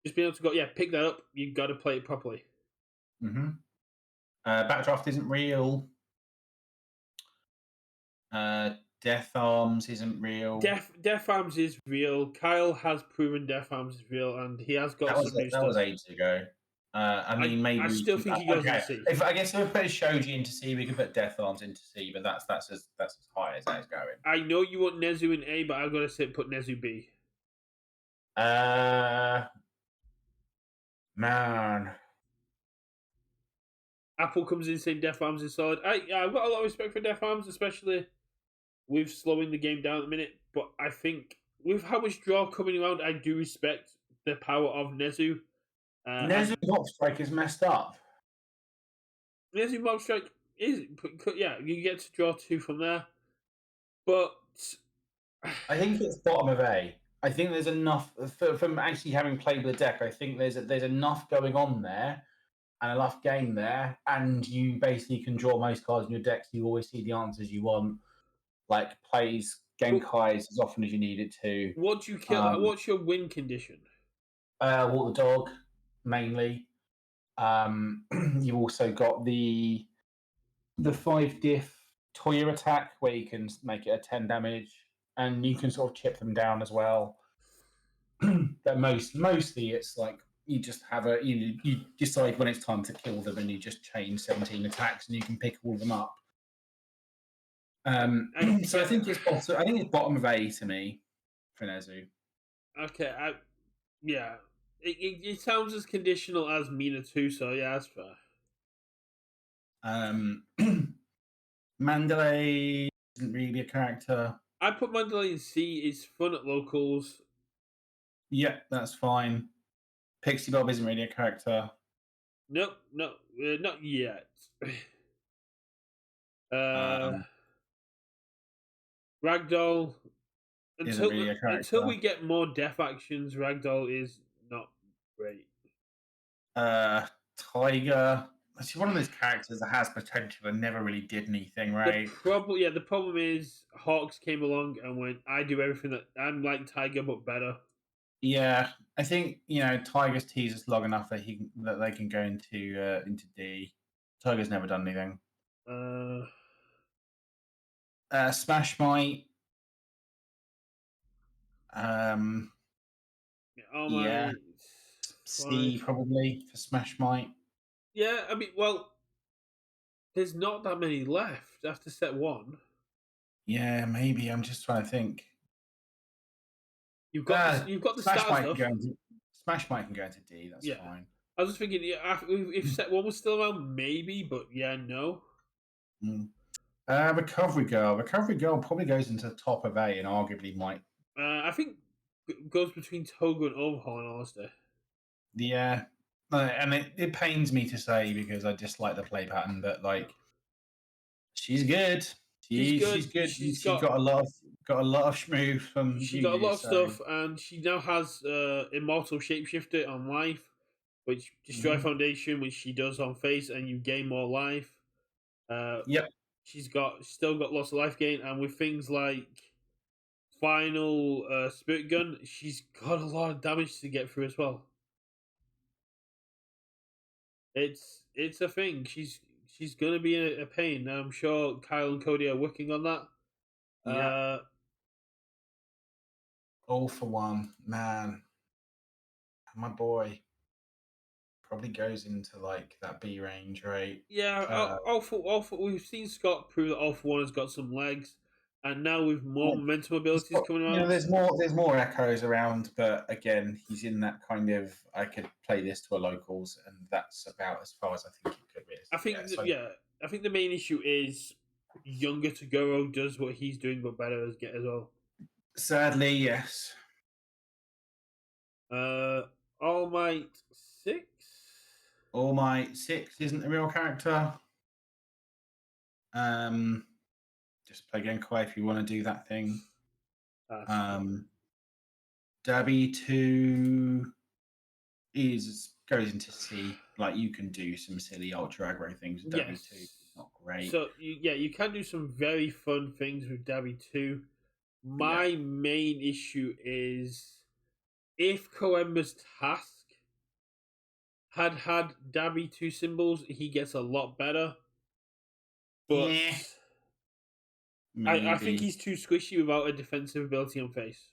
just being able to go, pick that up. You got to play it properly. Backdraft isn't real. Death Arms isn't real. Death Arms is real. Kyle has proven Death Arms is real, and he has got some new stuff. That was ages ago. I mean, maybe I still think he goes into C. I guess if we put Shoji into C, we can put Death Arms into C, but that's as high as that's going. I know you want Nezu in A, but I've got to say put Nezu B. Man. Apple comes in saying Death Arms is solid. I've got a lot of respect for Death Arms, especially with slowing the game down at the minute. But I think with how much draw coming around, I do respect the power of Nezu. Nezu Mob Strike is messed up. Nezu Mob Strike is, you get to draw 2 from there. But I think it's bottom of A. I think there's enough from actually having played with the deck. I think there's enough going on there and enough game there, and you basically can draw most cards in your deck. So you always see the answers you want. Like plays Genkai's as often as you need it to. What do you kill? What's your win condition? Walk the Dog mainly. You also got the 5 diff Toya attack where you can make it a 10 damage, and you can sort of chip them down as well. But mostly it's like you just have you decide when it's time to kill them, and you just chain 17 attacks, and you can pick all of them up. So I think it's bottom of A to me for Nezu. Okay, it sounds as conditional as Mina too, so yeah, that's fair. Mandalay isn't really a character. I put Mandalay in C. It's fun at locals. Yeah, that's fine. Pixie Bob isn't really a character. Nope, not yet. Ragdoll. Until we get more death actions, Ragdoll is not great. Tiger. She's one of those characters that has potential and never really did anything, right? The problem is Hawks came along and went, I do everything that I'm like Tiger but better. Yeah, I think Tiger's teasers long enough that they can go into D. Tiger's never done anything. Smash Might. C probably for Smash Might. Yeah, I mean, well, there's not that many left after set 1. Yeah, maybe. I'm just trying to think. You've got the Smash start Might Smash Might can go into D. That's fine. I was just thinking, if set 1 was still around, maybe, but no. Recovery Girl. Recovery Girl probably goes into the top of A and arguably might. I think it goes between Toga and Overhaul, in honesty. Yeah. And it pains me to say because I dislike the play pattern, but she's good. She's good. She's got a lot of schmoo from. She's got a lot of stuff, and she now has Immortal Shapeshifter on life, which Destroy Foundation, which she does on face, and you gain more life. Yep. She's still got lots of life gain, and with things like final spirit gun, she's got a lot of damage to get through as well. It's a thing. She's gonna be a pain. I'm sure Kyle and Cody are working on that. Yeah. All for one, man. My boy probably goes into like that B range, right? Yeah, all for we've seen Scott prove that All for One has got some legs, and now with more momentum abilities coming out. There's more echoes around, but again, he's in that kind of I could play this to a locals, and that's about as far as I think it could be. I think the main issue is younger Toguro does what he's doing, but better as well. Sadly, yes. All Might 6. All Might 6 isn't a real character. Just play Genkai if you want to do that thing. Dabi 2 goes into C. Like you can do some silly ultra aggro things with Dabi 2. Not great. So you can do some very fun things with Dabi 2. My main issue is if Koenma's task had Dabi 2 symbols, he gets a lot better. But I think he's too squishy without a defensive ability on face.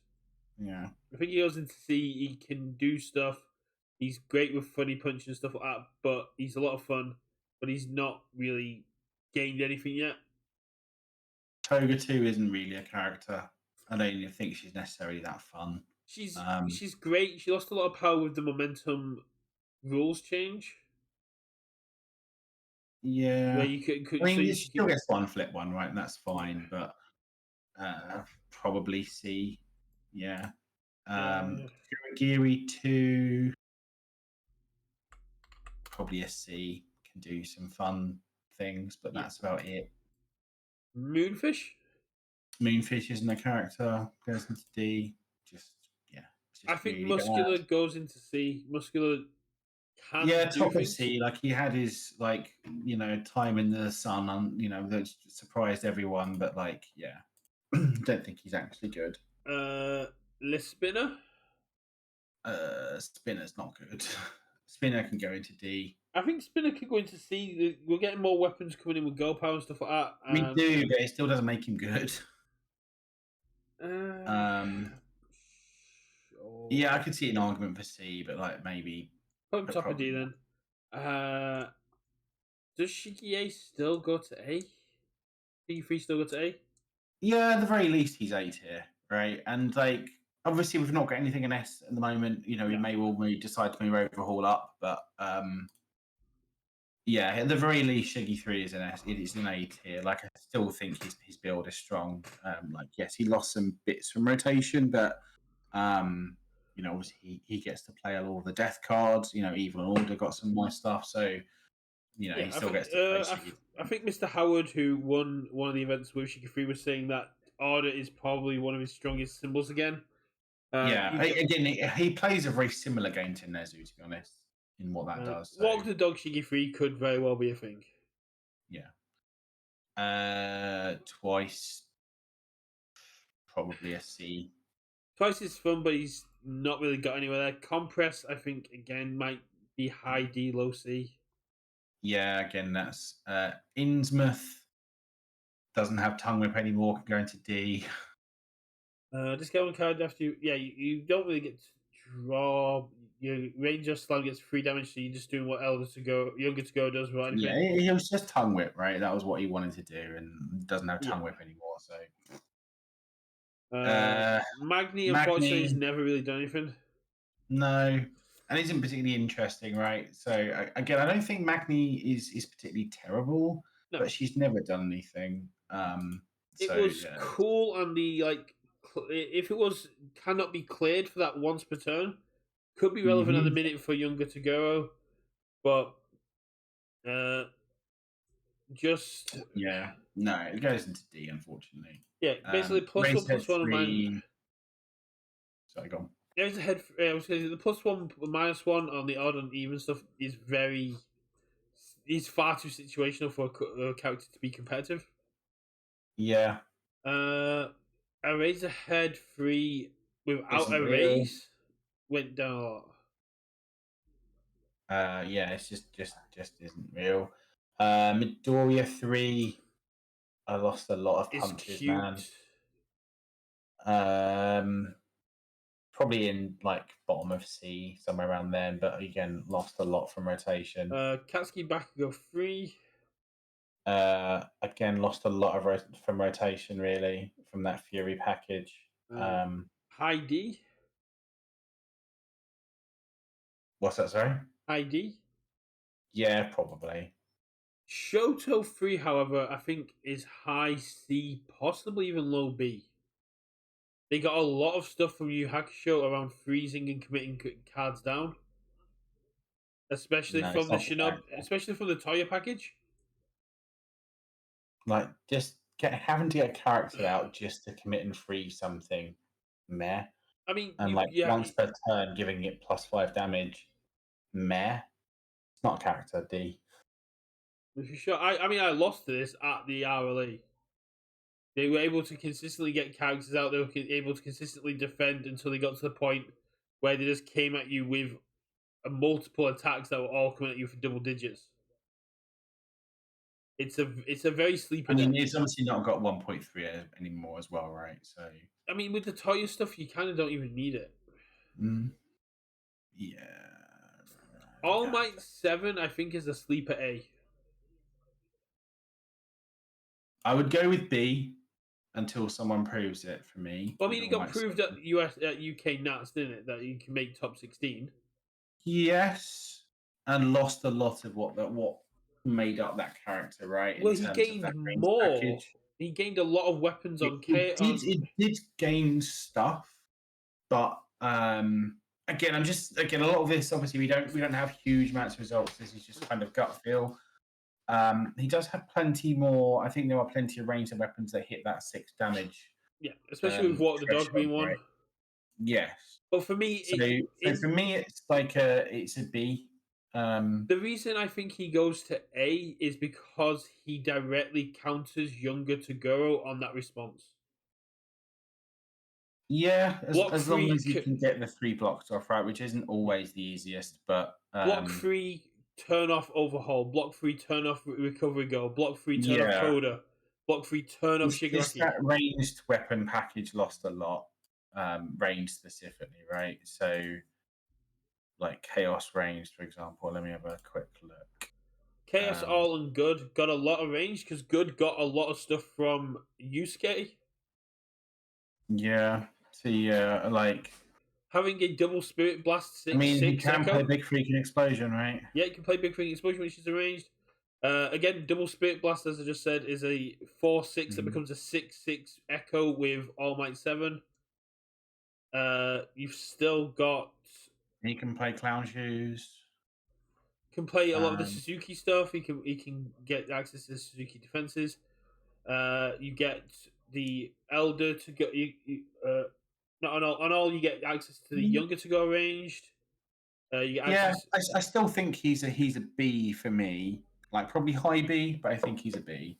Yeah. I think he goes into C, he can do stuff. He's great with funny punch and stuff like that, but he's a lot of fun, but he's not really gained anything yet. Toga 2 isn't really a character. I don't even think she's necessarily that fun. She's great. She lost a lot of power with the momentum rules change. Yeah. Where you could you still get one flip one, right? And that's fine, but probably C. Yeah. Geary 2, probably a C. Can do some fun things, but that's about it. Moonfish isn't a character. Goes into D. I think really Muscular goes into C. Muscular can top of C. Like he had his time in the sun on that surprised everyone, but don't think he's actually good. Spinner. Spinner's not good. Spinner can go into D. I think Spinner could go into C. We're getting more weapons coming in with girl power and stuff like that. We do, but it still doesn't make him good. Yeah, I could see an argument for C, but maybe put him top of D then. Does Shigie still go to A? Shigi3 still go to A? Yeah, at the very least, he's A tier, right? And obviously, we've not got anything in S at the moment. We may well decide to move Overhaul up, but at the very least, Shigi3 is an S. It is an A tier. I still think his build is strong. Yes, he lost some bits from rotation, but obviously he gets to play all the death cards. Evil and Order got some nice stuff, so he still gets to play. I think Mr. Howard, who won one of the events with Shigi3, was saying that Order is probably one of his strongest symbols again. Again, he plays a very similar game to Nezu, to be honest, in what that does. So. Walk the Dog Shigi3 could very well be a thing. Yeah. Twice, probably a C. Twice is fun, but he's not really got anywhere there. Compress, I think, again, might be high D, low C. Yeah, again, that's Innsmouth doesn't have Tongue Whip anymore, can go into D. Discount card after you don't really get to draw. Your Ranger Slam gets 3 damage, so you're just doing what Younger to go does, right? Yeah, it was just Tongue Whip, right? That was what he wanted to do, and doesn't have Tongue Whip anymore, so. Magni, unfortunately, has never really done anything. No, and isn't particularly interesting, right? So again, I don't think Magni is particularly terrible, but she's never done anything. It was cool on the if it was cannot be cleared for that once per turn, could be relevant at the minute for Younger to go, but just no, it goes into D, unfortunately. Yeah, basically +1/+1 and minus. Sorry, go on. There's a head. I was going to say the +1 -1 on the odd and even stuff is far too situational for a character to be competitive. Yeah. A Razor Head 3 without Isn't a real. raise went down a lot. Yeah, it's just isn't real. Midoriya 3, I lost a lot of punches, man. Probably in like bottom of C, somewhere around there, but again, lost a lot from rotation. Katsuki Bakugo 3. Again, lost a lot of from rotation, really, from that Fury package. High D. What's that, sorry? High D. Yeah, probably. Shoto 3, however, I think is high C, possibly even low B. They got a lot of stuff from Yu Hakusho around freezing and committing cards down. Especially from the Shinobi, especially from the Toya package. Like, just having to get a character out just to commit and freeze something, meh. I mean, and once per turn, giving it +5 damage, meh. It's not a character, D. For sure. I mean, I lost to this at the RLE. They were able to consistently get characters out. They were able to consistently defend until they got to the point where they just came at you with multiple attacks that were all coming at you for double digits. It's a very sleeper. I mean, it's obviously not got 1.3 anymore as well, right? So I mean, with the Toya stuff, you kind of don't even need it. Yeah. All Might 7, I think, is a sleeper A. I would go with B until someone proves it for me. Well, I mean, it got proved at UK Nats, didn't it, that you can make top 16. Yes, and lost a lot of what made up that character, right? Well, he gained more. Package. He gained a lot of weapons on K. It did gain stuff, but again, a lot of this. Obviously, we don't have huge amounts of results. This is just kind of gut feel. He does have plenty more. I think there are plenty of ranged weapons that hit that 6 damage. Yeah, especially with what the dog being one. Right? Yes. But for me, for me, it's like it's a B. The reason I think he goes to A is because he directly counters younger Toguro on that response. Yeah, as long as you can get the 3 blocks off, right, which isn't always the easiest, but block 3, turn off Overhaul. Block 3, turn off Recovery Go. Block 3, turn off Coda. Block 3, turn off Shigaraki. That ranged weapon package lost a lot, range specifically, right? So, like Chaos ranged, for example. Let me have a quick look. Chaos All and Good got a lot of range because Good got a lot of stuff from Yusuke. Yeah. So like having a double Spirit Blast 6. I mean, you can play Big Freaking Explosion, right? Yeah, you can play Big Freaking Explosion, which is arranged. Again, double Spirit Blast, as I just said, is a 4/6 that becomes a 6/6 Echo with All Might 7. You've still got. He can play Clown Shoes. Can play a lot of the Suzuki stuff. He can get access to the Suzuki defenses. You get the Elder to go. Not on all. You get access to the younger to go ranged. You get access... I still think he's a B for me. Like probably high B, but I think he's a B.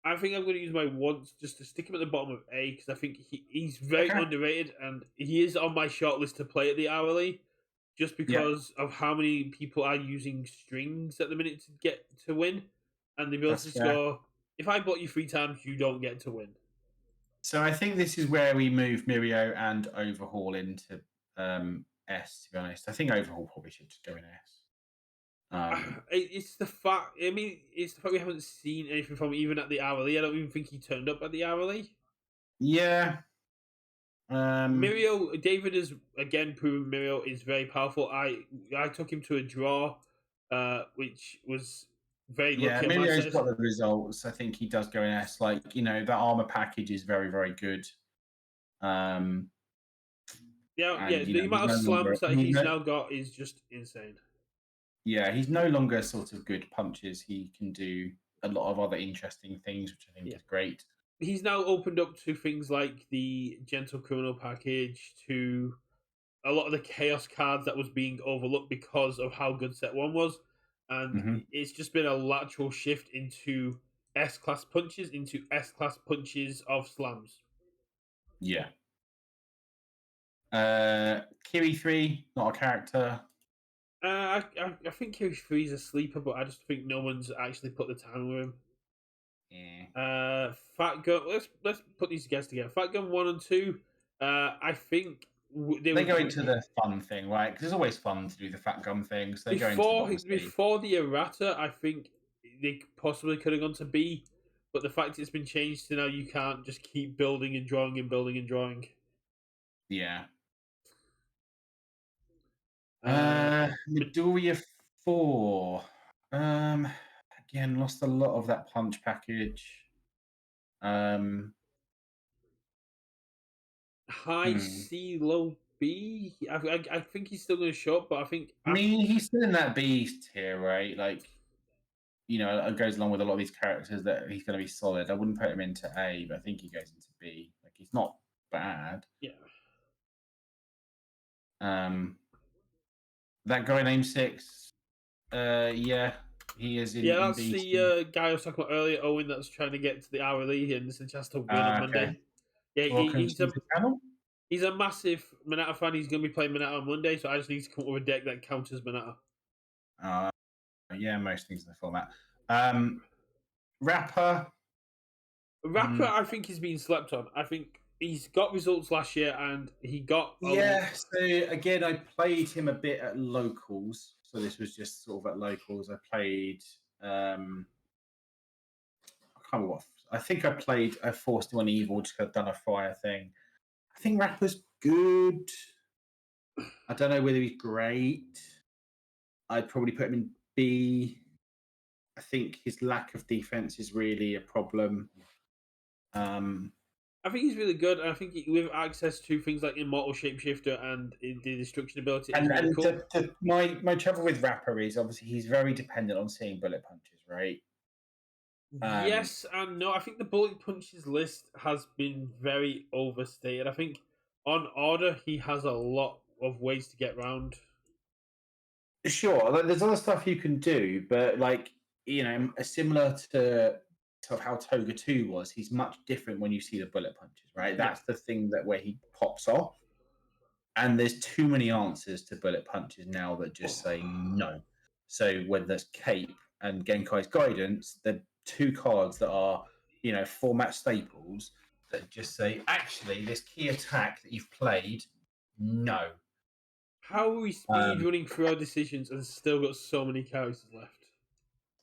I think I'm going to use my once just to stick him at the bottom of A because I think he's very underrated and he is on my short list to play at the hourly just because of how many people are using strings at the minute to get to win and the ability to go, if I bought you 3 times, you don't get to win. So I think this is where we move Mirio and Overhaul into S, to be honest. I think Overhaul probably should just go in S. It's the fact. I mean, it's the fact we haven't seen anything from him even at the hourly. I don't even think he turned up at the hourly. Yeah. Mirio, David has again proven Mirio is very powerful. I took him to a draw, which was very lucky. Yeah, Mirio's got the results. I think he does go in S. Like, that armor package is very, very good. The amount of slams that he's now got is just insane. Yeah, he's no longer sort of good punches. He can do a lot of other interesting things, which I think is great. He's now opened up to things like the Gentle Criminal package, to a lot of the Chaos cards that was being overlooked because of how good Set 1 was. And it's just been a lateral shift into S-class punches, into S-class punches of slams. Yeah. Kiri 3, not a character. I think Kiri 3 is a sleeper, but I just think no one's actually put the time with him. Yeah. Fat Gun. Let's put these guys together. Fat Gun 1 and 2. I think they go into the fun thing, right? Because it's always fun to do the Fat Gun thing. So they go into the before the errata, I think they possibly could have gone to B, but the fact it's been changed to now you can't just keep building and drawing and building and drawing. Yeah. Midoriya 4. Again, lost a lot of that punch package. High C, low B. I think he's still going to show up, but I think he's still in that B tier, right? Like, it goes along with a lot of these characters that he's going to be solid. I wouldn't put him into A, but I think he goes into B. Like, he's not bad. Yeah. That guy named 6. Yeah, he is in. Yeah, that's in the guy I was talking about earlier, Owen, that's trying to get to the hourly and has to win on Monday. Yeah, he's a massive Mineta fan. He's going to be playing Mineta on Monday, so I just need to come up with a deck that counters Mineta. Yeah, most things in the format. Rapper, I think he's been slept on. I think he's got results last year, and he got. Yeah. So again, I played him a bit at locals. So this was just sort of at locals. I played. I can't remember what. I think I forced him on evil just because I've done a fire thing. I think Rapper's good. I don't know whether he's great. I'd probably put him in B. I think his lack of defense is really a problem. I think he's really good. I think with access to things like Immortal Shapeshifter and the destruction ability, and cool. My trouble with Rapper is obviously he's very dependent on seeing bullet punches, right? Yes and no. I think the bullet punches list has been very overstated. I think on order he has a lot of ways to get around. Sure, like, there's other stuff you can do, but similar to of how Toga 2 was, he's much different when you see the bullet punches, right? That's the thing where he pops off. And there's too many answers to bullet punches now that just say no. So whether that's Cape and Genkai's Guidance, they're two cards that are, format staples that just say, actually, this key attack that you've played, no. How are we speed running through our decisions and still got so many characters left?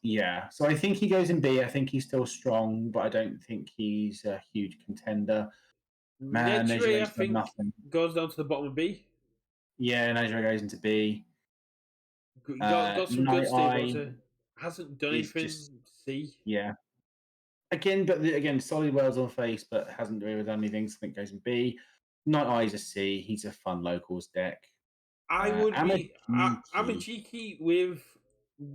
Yeah, so I think he goes in B. I think he's still strong, but I don't think he's a huge contender. Man, Nejire, I think, goes down to the bottom of B. Yeah, Nejire goes into B. Got some good staples. Hasn't done anything. C. Yeah. Again, solid worlds on face, but hasn't really done anything. So I think goes in B. Night Eye's a C. He's a fun locals deck. I would be Amajiki with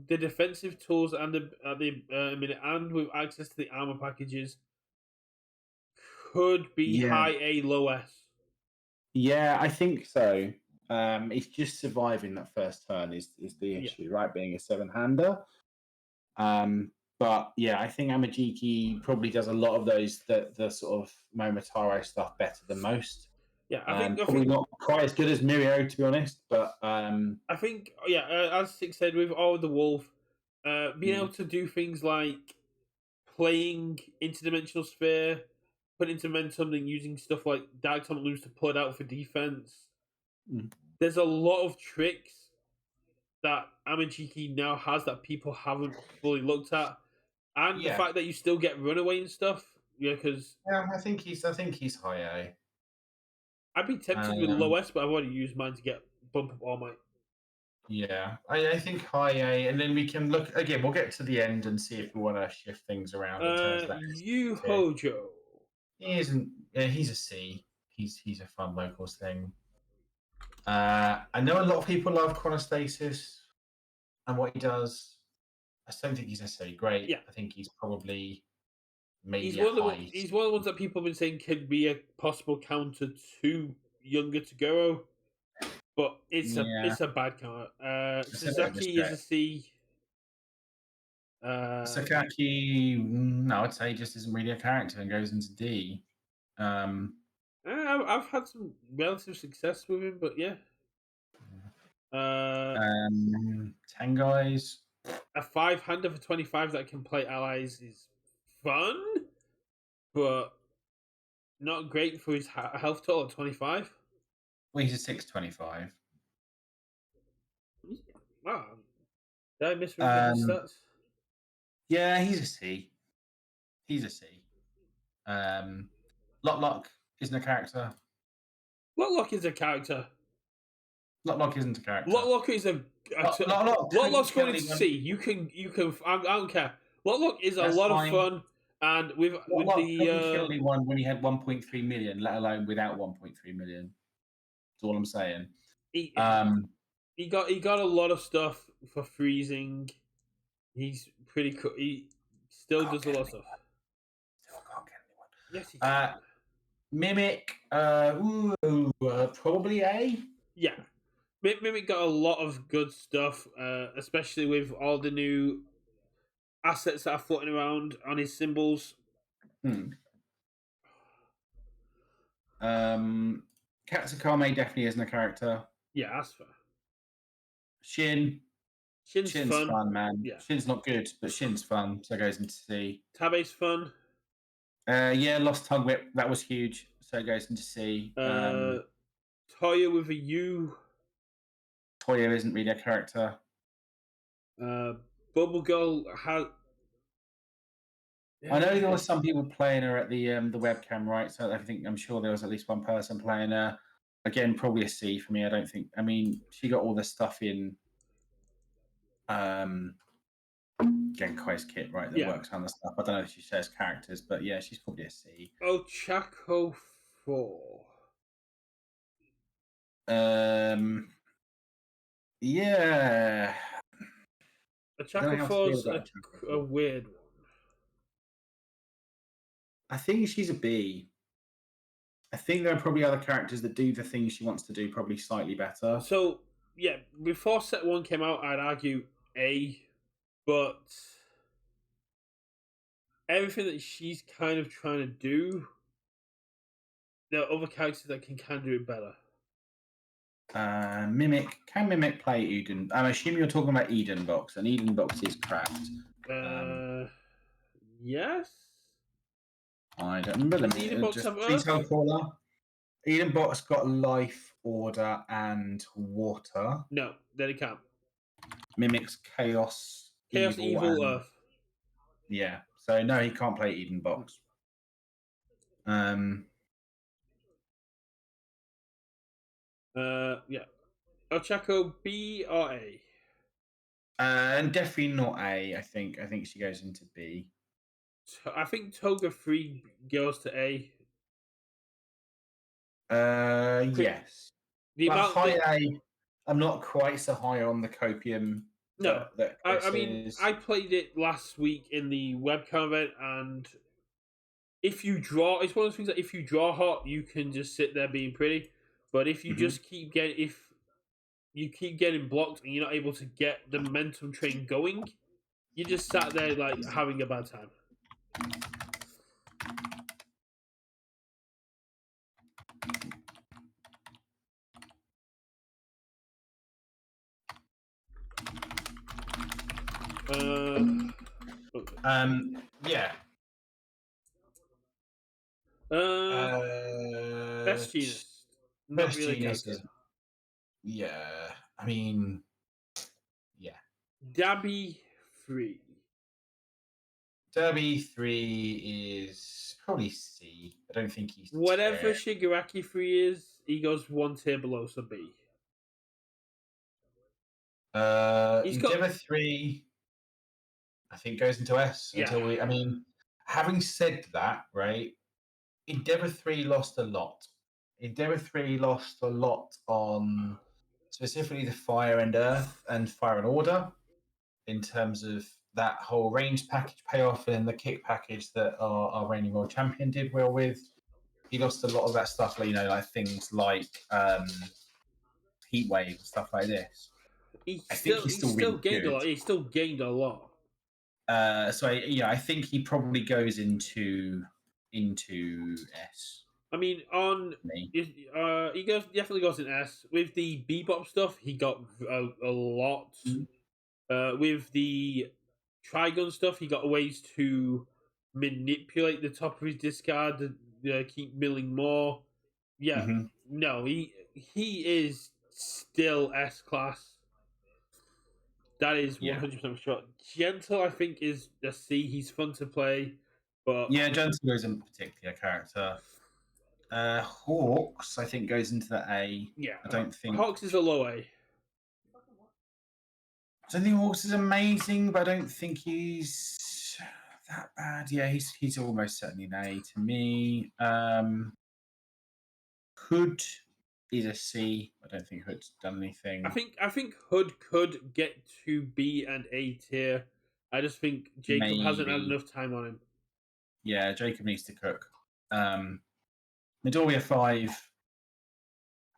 the defensive tools and and with access to the armor packages could be high A, low S. Yeah, I think so. It's just surviving that first turn is the issue, right? Being a 7-hander. But yeah, I think Amajiki probably does a lot of those the sort of Momotaro stuff better than most. Yeah, I think not quite as good as Mirio, to be honest. But I think as Six said, with all the Wolf, being able to do things like playing interdimensional sphere, putting into momentum, and using stuff like Dark Atomic Looms to pull it out for defense. There's a lot of tricks that Amajiki now has that people haven't fully looked at, and the fact that you still get runaway and stuff. Because I think he's high A. I'd be tempted with low S, but I've already used mine to get bump up All Might. Yeah, I think high A, and then we can look again. We'll get to the end and see if we want to shift things around. Hojo. He isn't. He's a C. He's a fun locals thing. I know a lot of people love Chronostasis and what he does. I don't think he's necessarily great. Yeah. I think he's probably maybe he's one of the ones that people have been saying could be a possible counter to younger Toguro, but it's a bad card. Suzuki is a C. Sakaki, no, I'd say just isn't really a character and goes into D. I've had some relative success with him, but yeah. 10 guys. A 5-hander for 25 that can play allies is fun, but not great for his health total at 25. Well, he's a 625. Wow. Did I misread his stats? Yeah, he's a C. He's a C. Lock isn't a character. Lock is a character. Lock isn't a character. Lock is a Lock's going to C. You can. I don't care. Lock is a lot of fun, and with the only one when he had 1.3 million, let alone without 1.3 million. That's all I'm saying. He got a lot of stuff for freezing. He's pretty cool. He still does a lot of stuff. Still can't get anyone. Yes, he can. Mimic, probably A. Yeah, Mimic got a lot of good stuff, especially with all the new assets that are floating around on his symbols. Katsukame definitely isn't a character. Yeah, that's fair. Shin's fun, man. Yeah. Shin's not good, but Shin's fun, so it goes into C. Tabe's fun. Yeah, Lost Tongue Whip, that was huge, so it goes into C. Toya with a U. Toya isn't really a character. Bubble Girl has. I know there were some people playing her at the webcam, right? So I'm sure there was at least one person playing her. Again, probably a C for me. I mean, she got all this stuff in Genkai's kit, right? That works on the stuff. I don't know if she shares characters, but yeah, she's probably a C. Ochaco 4. Yeah. Ochaco 4 is a weird one. I think she's a B. I think there are probably other characters that do the things she wants to do probably slightly better. So, yeah, before set 1 came out, I'd argue A, but everything that she's kind of trying to do, there are other characters that can kind of do it better. Mimic. Can Mimic play Eden? I'm assuming you're talking about Eden Box, and Eden Box is cracked. Yes? I don't remember them. Eden Box have Eden Box got life, order, and water. No, then it can't. Mimic's chaos, evil, earth. Yeah, so no, he can't play Eden Box. Yeah. Ochaco B or A? And definitely not A. I think she goes into B. I think Toga 3 goes to A. Yes. High A. I'm not quite so high on the copium. No, I mean, I played it last week in the webcam event, and if you draw, it's one of those things that if you draw hot, you can just sit there being pretty. But if you just keep getting blocked and you're not able to get the momentum train going, you just sat there like having a bad time. Yeah. Best Genius. Not Best really Genius is, yeah. I mean, yeah. Dabi 3. Dabi 3 is probably C. I don't think he's whatever Shigaraki 3 is, he goes 1 tier below, so B. Endeavor 3, I think, goes into S until I mean, having said that, right? Endeavor 3 lost a lot. Endeavor 3 lost a lot on specifically the Fire and Earth and Fire and Order in terms of that whole range package payoff and the kick package that our reigning world champion did well with. He lost a lot of that stuff, like things like Heat Wave, stuff like this. He still gained a lot. He still gained a lot. So I think he probably goes into S. I mean, he definitely goes in S. With the Bebop stuff, he got a lot. With the Trigun stuff, he got ways to manipulate the top of his discard to keep milling more. Yeah, no, he is still S class. That is 100% sure. Gentle, I think, is a C. He's fun to play, but Gentle isn't a particular character. Hawks, I think, goes into the A. Yeah, I don't think Hawks is a low A. I don't think Hawks is amazing, but I don't think he's that bad. Yeah, he's almost certainly an A to me. Hood is a C. I don't think Hood's done anything. I think Hood could get to B and A tier. I just think Jacob hasn't had enough time on him. Yeah, Jacob needs to cook. Midoriya 5.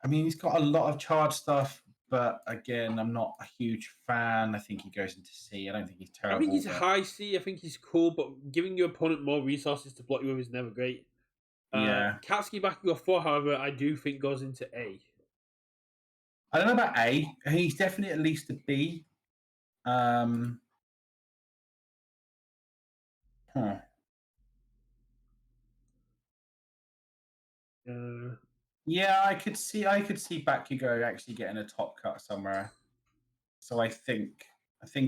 I mean, he's got a lot of charge stuff, but again, I'm not a huge fan. I think he goes into C. I don't think he's terrible. I think he's high C. I think he's cool, but giving your opponent more resources to block you with is never great. Katsuki Bakugo 4, however, I do think goes into A. I don't know about A. He's definitely at least a B. Yeah, I could see Bakugo actually getting a top cut somewhere. So I think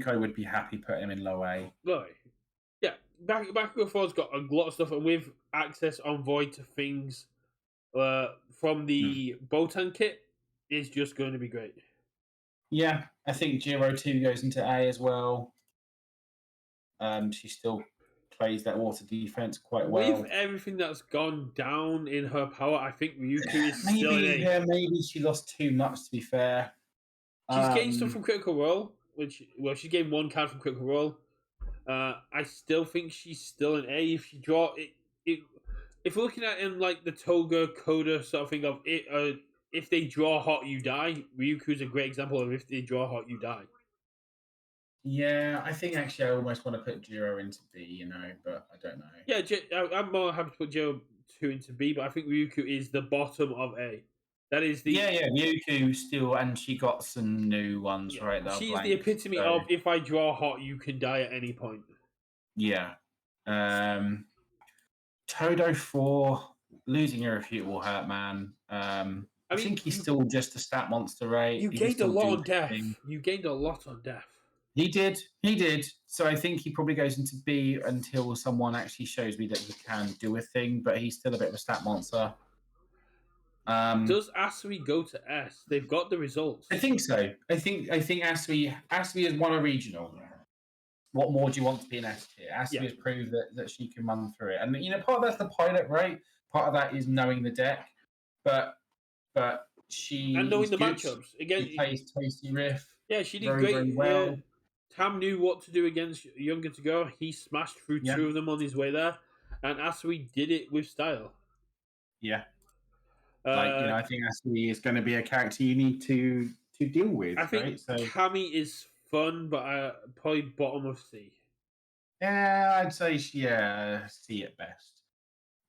I would be happy putting him in low A. Low A. Yeah, Bakugo 4's got a lot of stuff, and with access on Void to things from the Botan kit, is just going to be great. Yeah, I think Jiro 2 goes into A as well. She still plays that water defense quite well. With everything that's gone down in her power, I think Ryuku is still in A. Yeah, maybe she lost too much, to be fair. She's gained stuff from Critical Role, she gained one card from Critical Role. I still think she's still an A. If she draw it, if we're looking at it in like the Toga Coda sort of thing of it, if they draw hot, you die. Ryuku's a great example of if they draw hot, you die. Yeah, I think actually I almost want to put Jiro into B, but I don't know. Yeah, I'm more happy to put Jiro 2 into B, but I think Ryuku is the bottom of A. That is the Ryuku still, and she got some new ones right there. She's the epitome of if I draw hot, you can die at any point. Yeah. Todo 4, losing Irrefutable hurt, man. I think he's still just a stat monster, right? You gained a lot on death. You gained a lot on death. He did. So I think he probably goes into B until someone actually shows me that he can do a thing, but he's still a bit of a stat monster. Does Asui go to S? They've got the results. I think so. I think Asui has won a regional. What more do you want to be an S tier? Asui has proved that she can run through it. And part of that's the pilot, right? Part of that is knowing the deck. But she and knowing the matchups. Again, she plays Tasty Riff. Yeah, she did very, great. very well. Tam knew what to do against Younger to Go. He smashed through 2 of them on his way there. And Asui did it with style. Yeah. I think Asui is going to be a character you need to deal with. I think Kami is fun, but probably bottom of C. Yeah, I'd say C at best.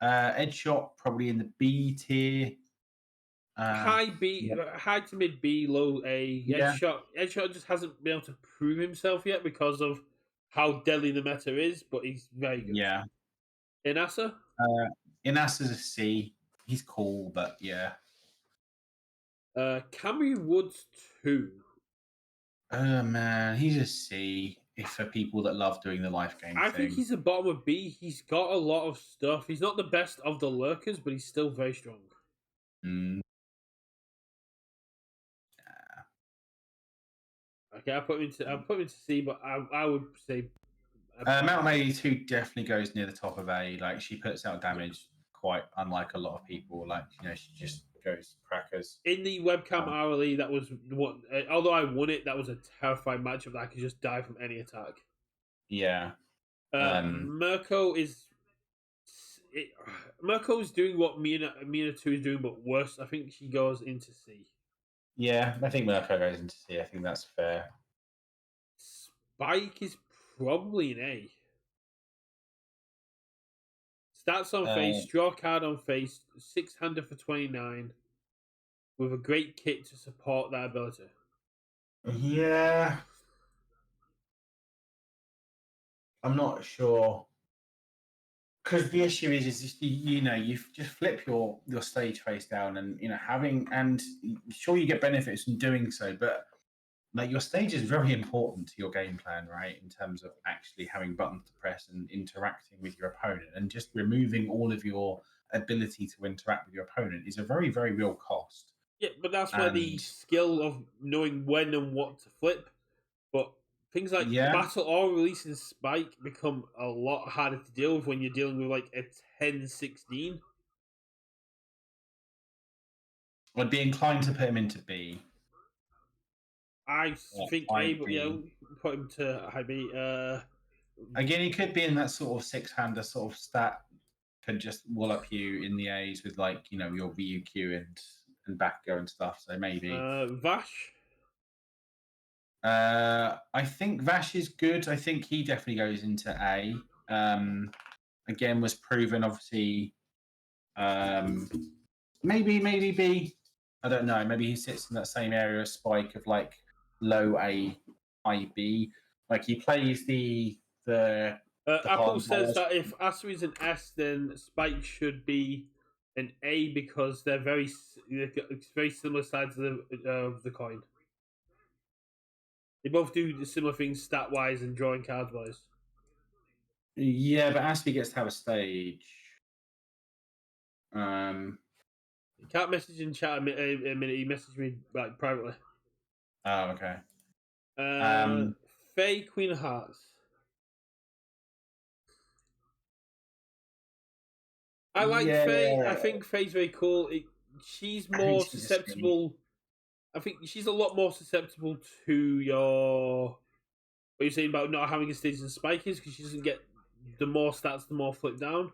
Edgeshot probably in the B tier. High to mid B, low A. Edgeshot just hasn't been able to prove himself yet because of how deadly the meta is, but he's very good. Yeah. Inasa? Inasa's a C. He's cool, but yeah. Camry Woods 2. Oh man, he's a C. If for people that love doing the life game I think he's the bottom of B. He's got a lot of stuff. He's not the best of the lurkers, but he's still very strong. Okay, I'll put him into C, but I would say Mountain 82 definitely goes near the top of A. Like she puts out damage quite unlike a lot of people. Like she just goes crackers. In the webcam hourly, that was what. Although I won it, that was a terrifying matchup that I could just die from any attack. Yeah. Mirko is doing what Mina 2 is doing, but worse. I think she goes into C. Yeah, I think Mirko goes into C. I think that's fair. Spike is probably an A. Stats on face, draw card on face, 6-hander for 29, with a great kit to support that ability. Yeah. I'm not sure. Because the issue is just, you just flip your stage face down and, and sure you get benefits from doing so, but like your stage is very important to your game plan, right? In terms of actually having buttons to press and interacting with your opponent, and just removing all of your ability to interact with your opponent is a very, very real cost. Yeah, but that's where the skill of knowing when and what to flip, but things like battle or releasing spike become a lot harder to deal with when you're dealing with like a 10-16. I'd be inclined to put him into B. I think A, but put him to high B. Again, he could be in that sort of 6-hander sort of stat, could just wallop you in the A's with like your Ryuku and Bakugo and stuff. So maybe Vash. I think Vash is good. I think he definitely goes into A. Again, was proven obviously. Maybe B. I don't know. Maybe he sits in that same area as Spike of like low A, high B. Like he plays the Apple says that if Asu is an S, then Spike should be an A because they're very similar sides of the coin. They both do similar things stat wise and drawing cards wise. Yeah, but Asu gets to have a stage. You can't message in chat a minute. You message me like privately. Oh, okay. Faye, Queen of Hearts. I like Faye. I think Faye's very cool. She's more susceptible. I think she's a lot more susceptible to what you're saying about not having a stage in Spike is because she doesn't get the more stats, the more flip down.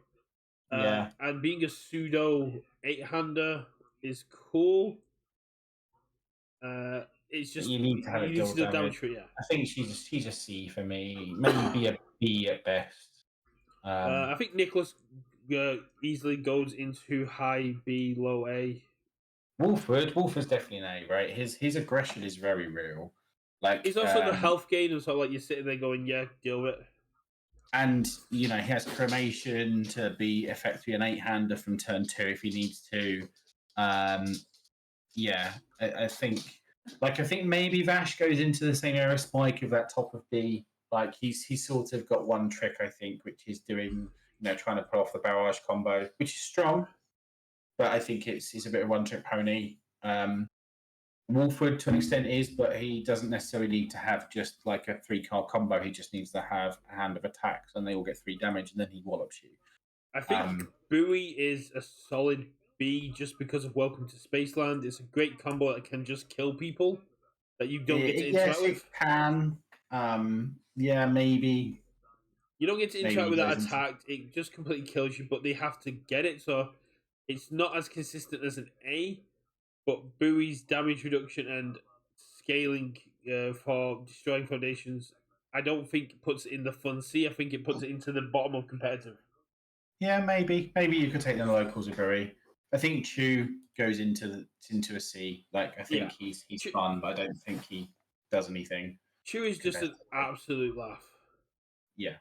And being a pseudo 8-hander is cool. It's just you need to have a damage. Yeah. I think she's a C for me. Maybe a B at best. I think Nicholas easily goes into high B, low A. Wolford's definitely an A, right? His aggression is very real. Like he's also the health gain, and so like you're sitting there going, yeah, deal with it. And he has cremation to be effectively an 8-hander from turn 2 if he needs to. I think maybe Vash goes into the same area Spike of that top of B. Like he's sort of got one trick, I think, which is doing trying to pull off the barrage combo, which is strong, but I think it's a bit of one trick pony. Wolford to an extent is, but he doesn't necessarily need to have just like a 3-card combo. He just needs to have a hand of attacks, and they all get 3 damage, and then he wallops you. I think Buoy is a solid B just because of Welcome to Spaceland. It's a great combo that can just kill people that you don't get to interact with. It can. Maybe. You don't get to interact with that attack. It just completely kills you, but they have to get it, so it's not as consistent as an A. But Buoy's damage reduction and scaling for destroying foundations, I don't think puts it in the fun C. I think it puts it into the bottom of competitive. Yeah, maybe you could take the locals of Buoy. I think Chu goes into a C. Like I think he's fun, but I don't think he does anything. Chu is just an absolute laugh. Yeah.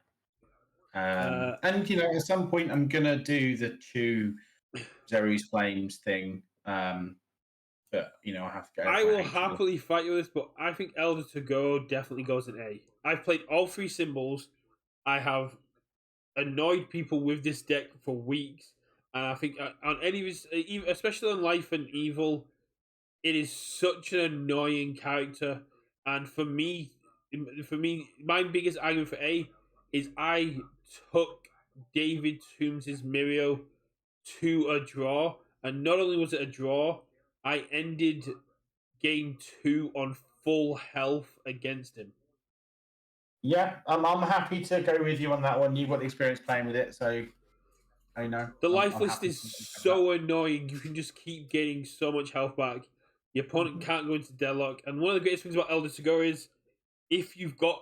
And at some point I'm gonna do the Chu Zeru's Flames thing. But I'll have to go. I will happily fight you with this, but I think Elder to Go definitely goes in A. I've played all 3 symbols. I have annoyed people with this deck for weeks, and I think on any, especially on Life and Evil, it is such an annoying character. And for me, my biggest argument for A is I took David Toombs' Mirio to a draw, and not only was it a draw, I ended game 2 on full health against him. Yeah, I'm happy to go with you on that one. You've got the experience playing with it, so I know. The life list is so annoying. You can just keep getting so much health back. Your opponent can't go into deadlock. And one of the greatest things about Elder to Go is if you've got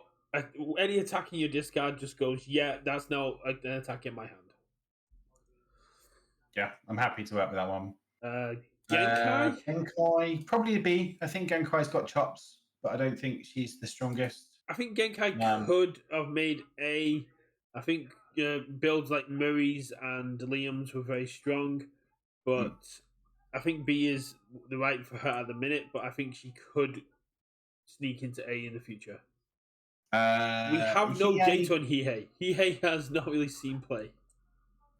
any attack in your discard, just goes, yeah, that's now an attack in my hand. Yeah, I'm happy to work with that one. Genkai? Genkai, probably a B. I think Genkai's got chops, but I don't think she's the strongest. I think Genkai could have made A. I think builds like Murray's and Liam's were very strong, but I think B is the right for her at the minute. But I think she could sneak into A in the future. We have no data on Hihei. Hihei has not really seen play.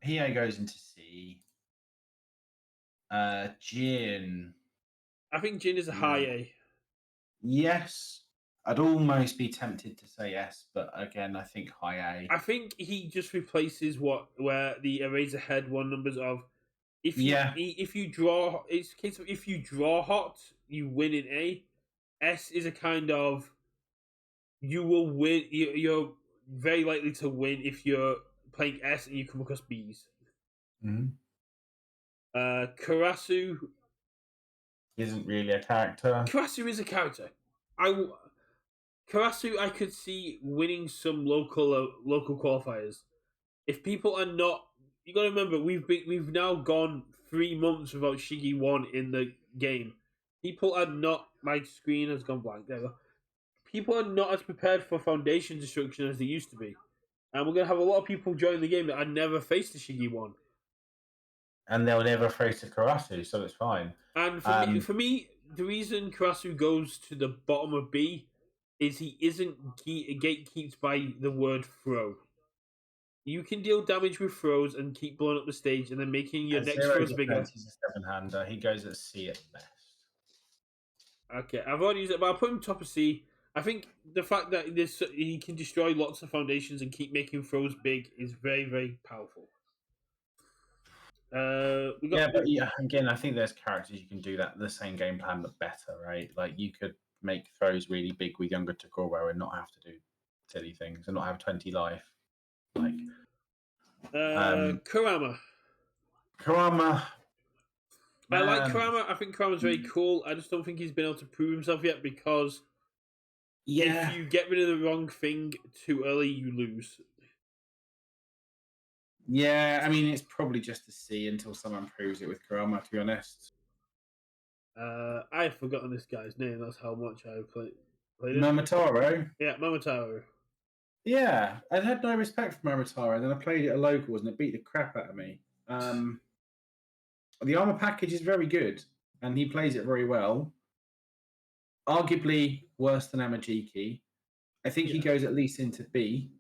Hihei goes into C. Jin. I think Jin is a high A. Yes. I'd almost be tempted to say yes, but again, I think high A. I think he just replaces where the Eraserhead one numbers of if you draw, it's a case of if you draw hot, you win in A. S is a kind of you will win. You're very likely to win if you're playing S and you come across Bs. Mm-hmm. Karasu isn't really a character. Karasu is a character. Karasu, I could see winning some local qualifiers. If people are not, you got to remember we've now gone 3 months without Shigi 1 in the game. People are not. My screen has gone blank. There we go. People are not as prepared for foundation destruction as they used to be, and we're gonna have a lot of people join the game that had never faced a Shigi 1. And they'll never face a Karasu, so it's fine. And for me, the reason Karasu goes to the bottom of B is he isn't gatekept by the word throw. You can deal damage with throws and keep blowing up the stage and then making your next throws bigger. He's a 7-hander. He goes at C at best. Okay, I've already used it, but I'll put him top of C. I think the fact that he can destroy lots of foundations and keep making throws big is very, very powerful. Again, I think there's characters you can do that the same game plan but better, right? Like you could make throws really big with younger Takoro and not have to do silly things and not have 20 life. Like Kurama. I like Kurama. I think Kurama's very cool. I just don't think he's been able to prove himself yet because if you get rid of the wrong thing too early, you lose. Yeah, I mean, it's probably just a C until someone proves it with Kurama, to be honest. I've forgotten this guy's name. That's how much I've played him. Momotaro? Yeah, Momotaro. Yeah, I had no respect for Momotaro, and then I played it at locals, and it beat the crap out of me. The armor package is very good, and he plays it very well. Arguably worse than Amajiki. I think he goes at least into B.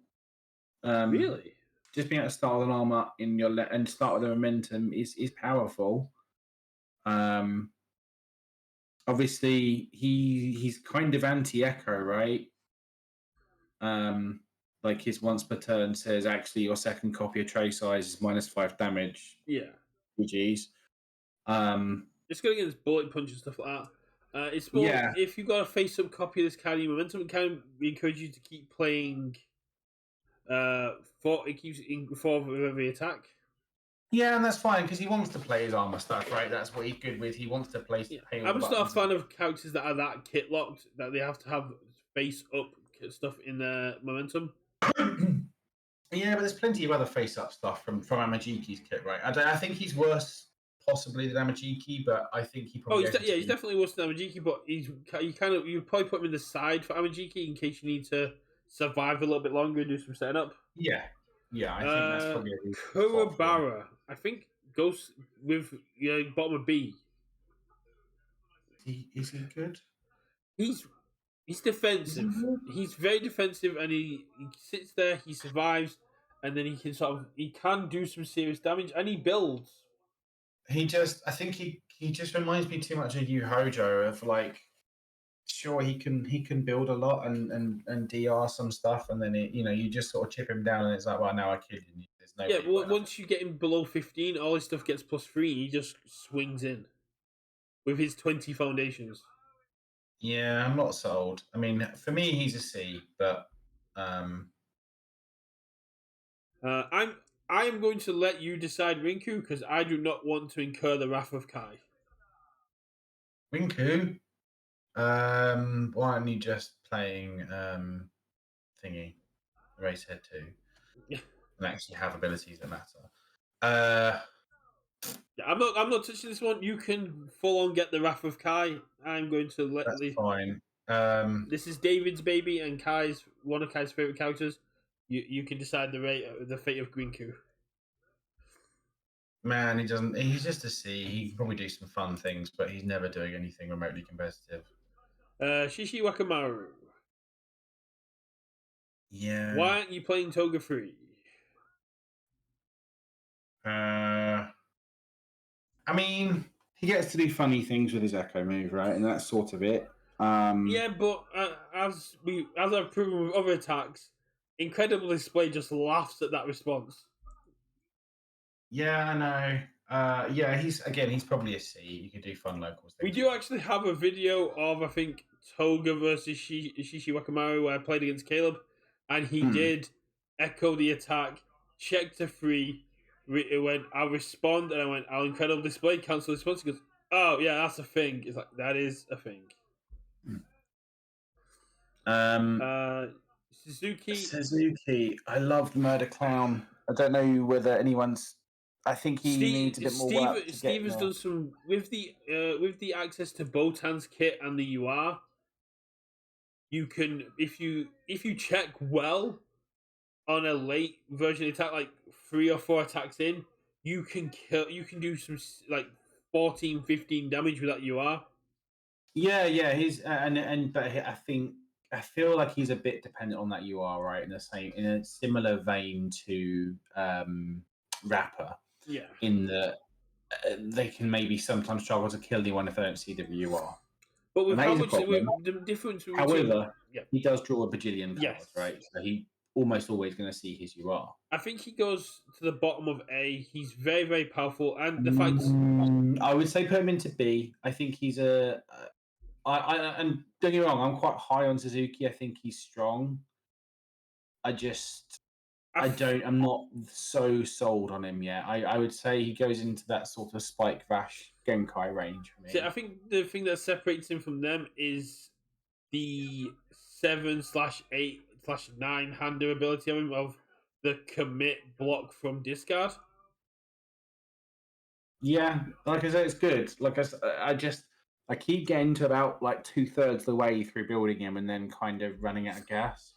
Really? Just being able to start with an armor in your and start with a momentum is powerful. Obviously he's kind of anti-echo, right? Like his once per turn says actually your second copy of tray size is -5 damage. Yeah. GG's. It's going against bullet punch and stuff like that. It's more if you've got a face-up copy of this carry momentum, it can encourage you to keep playing. It keeps in for every attack. Yeah, and that's fine because he wants to play his armor stuff, right? That's what he's good with. He wants to play. Yeah. I'm just not a fan of characters that are that kit locked that they have to have face up stuff in their momentum. Yeah, but there's plenty of other face up stuff from Amajiki's kit, right? I think he's worse possibly than Amajiki, but I think he probably. He's definitely worse than Amajiki, but you probably put him in the side for Amajiki in case you need to survive a little bit longer and do some setting up. Yeah, I think that's probably a Kurabara. I think goes with bottom of B. Is he good? He's defensive. He's very defensive, and he sits there. He survives, and then he can do some serious damage, and he builds. I think he just reminds me too much of Yu Hojo of like. Sure, he can build a lot and DR some stuff, and then you just sort of chip him down, and it's like, well, now I killed you. There's no once you get him below 15, all his stuff gets +3. He just swings in with his 20 foundations. Yeah, I'm not sold. I mean, for me, he's a C, but I am going to let you decide Rinku because I do not want to incur the wrath of Kai. Rinku. Why aren't you just playing thingy, Racehead 2, and actually have abilities that matter? Yeah, I'm not touching this one. You can full on get the Wrath of Kai. I'm going to let That's fine. This is David's baby and Kai's one of Kai's favorite characters. You can decide the fate of Grinku. Man, he doesn't. He's just a C. He can probably do some fun things, but he's never doing anything remotely competitive. Shishi Wakamaru. Yeah. Why aren't you playing Toga free? I mean, he gets to do funny things with his Echo move, right? And that's sort of it. Yeah, but as I've proven with other attacks, Incredible Display just laughs at that response. Yeah, I know. Yeah, he's probably a C. You can do fun locals. We do actually have a video of, I think, Toga versus Shishi Wakamaru where I played against Caleb, and he did echo the attack, check to free. It went, I'll respond, and I went, I'll Incredible Display, cancel response. He goes, oh, yeah, that's a thing. It's like, that is a thing. Suzuki. I loved Murder Clown. I don't know whether anyone's. I think he needs a bit more work. Steve has done some with the access to Botan's kit and the UR. You can if you check well on a late version attack, like 3 or 4 attacks in, you can do some like 14, 15 damage with that UR. Yeah, he's but I feel like he's a bit dependent on that UR, right? In a similar vein to Rapper. Yeah. In that they can maybe sometimes struggle to kill anyone if they don't see the UR. But with how much the difference between, however, he does draw a bajillion cards, right? So he almost always going to see his UR. I think he goes to the bottom of A. He's very, very powerful, and the fact I would say put him into B. I think he's and don't get me wrong, I'm quite high on Suzuki. I think he's strong. I'm not so sold on him yet. I would say he goes into that sort of Spike Vash Genkai range for me. See, I think the thing that separates him from them is the 7/8/9 hander ability of him of the commit block from discard. Yeah, like I said, it's good. Like I keep getting to about like 2/3 the way through building him, and then kind of running out of gas.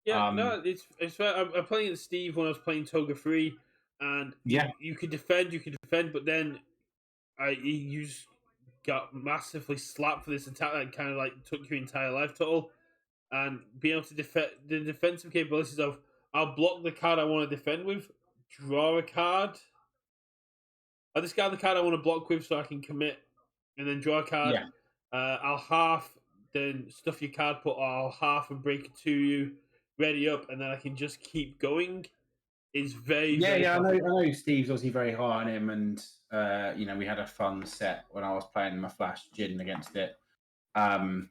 Yeah, no, it's fair. I'm playing with Steve when I was playing Toga 3, and you could defend, but then you just got massively slapped for this attack that kind of like took your entire life total, and being able to defend the defensive capabilities of I'll block the card I want to defend with, draw a card, I'll discard the card I want to block with so I can commit, and then draw a card. Yeah. I'll half, then stuff your card put, or I'll half and break it to you. Ready up, and then I can just keep going. Is very I know Steve's obviously very high on him, and we had a fun set when I was playing my Flash Jin against it. But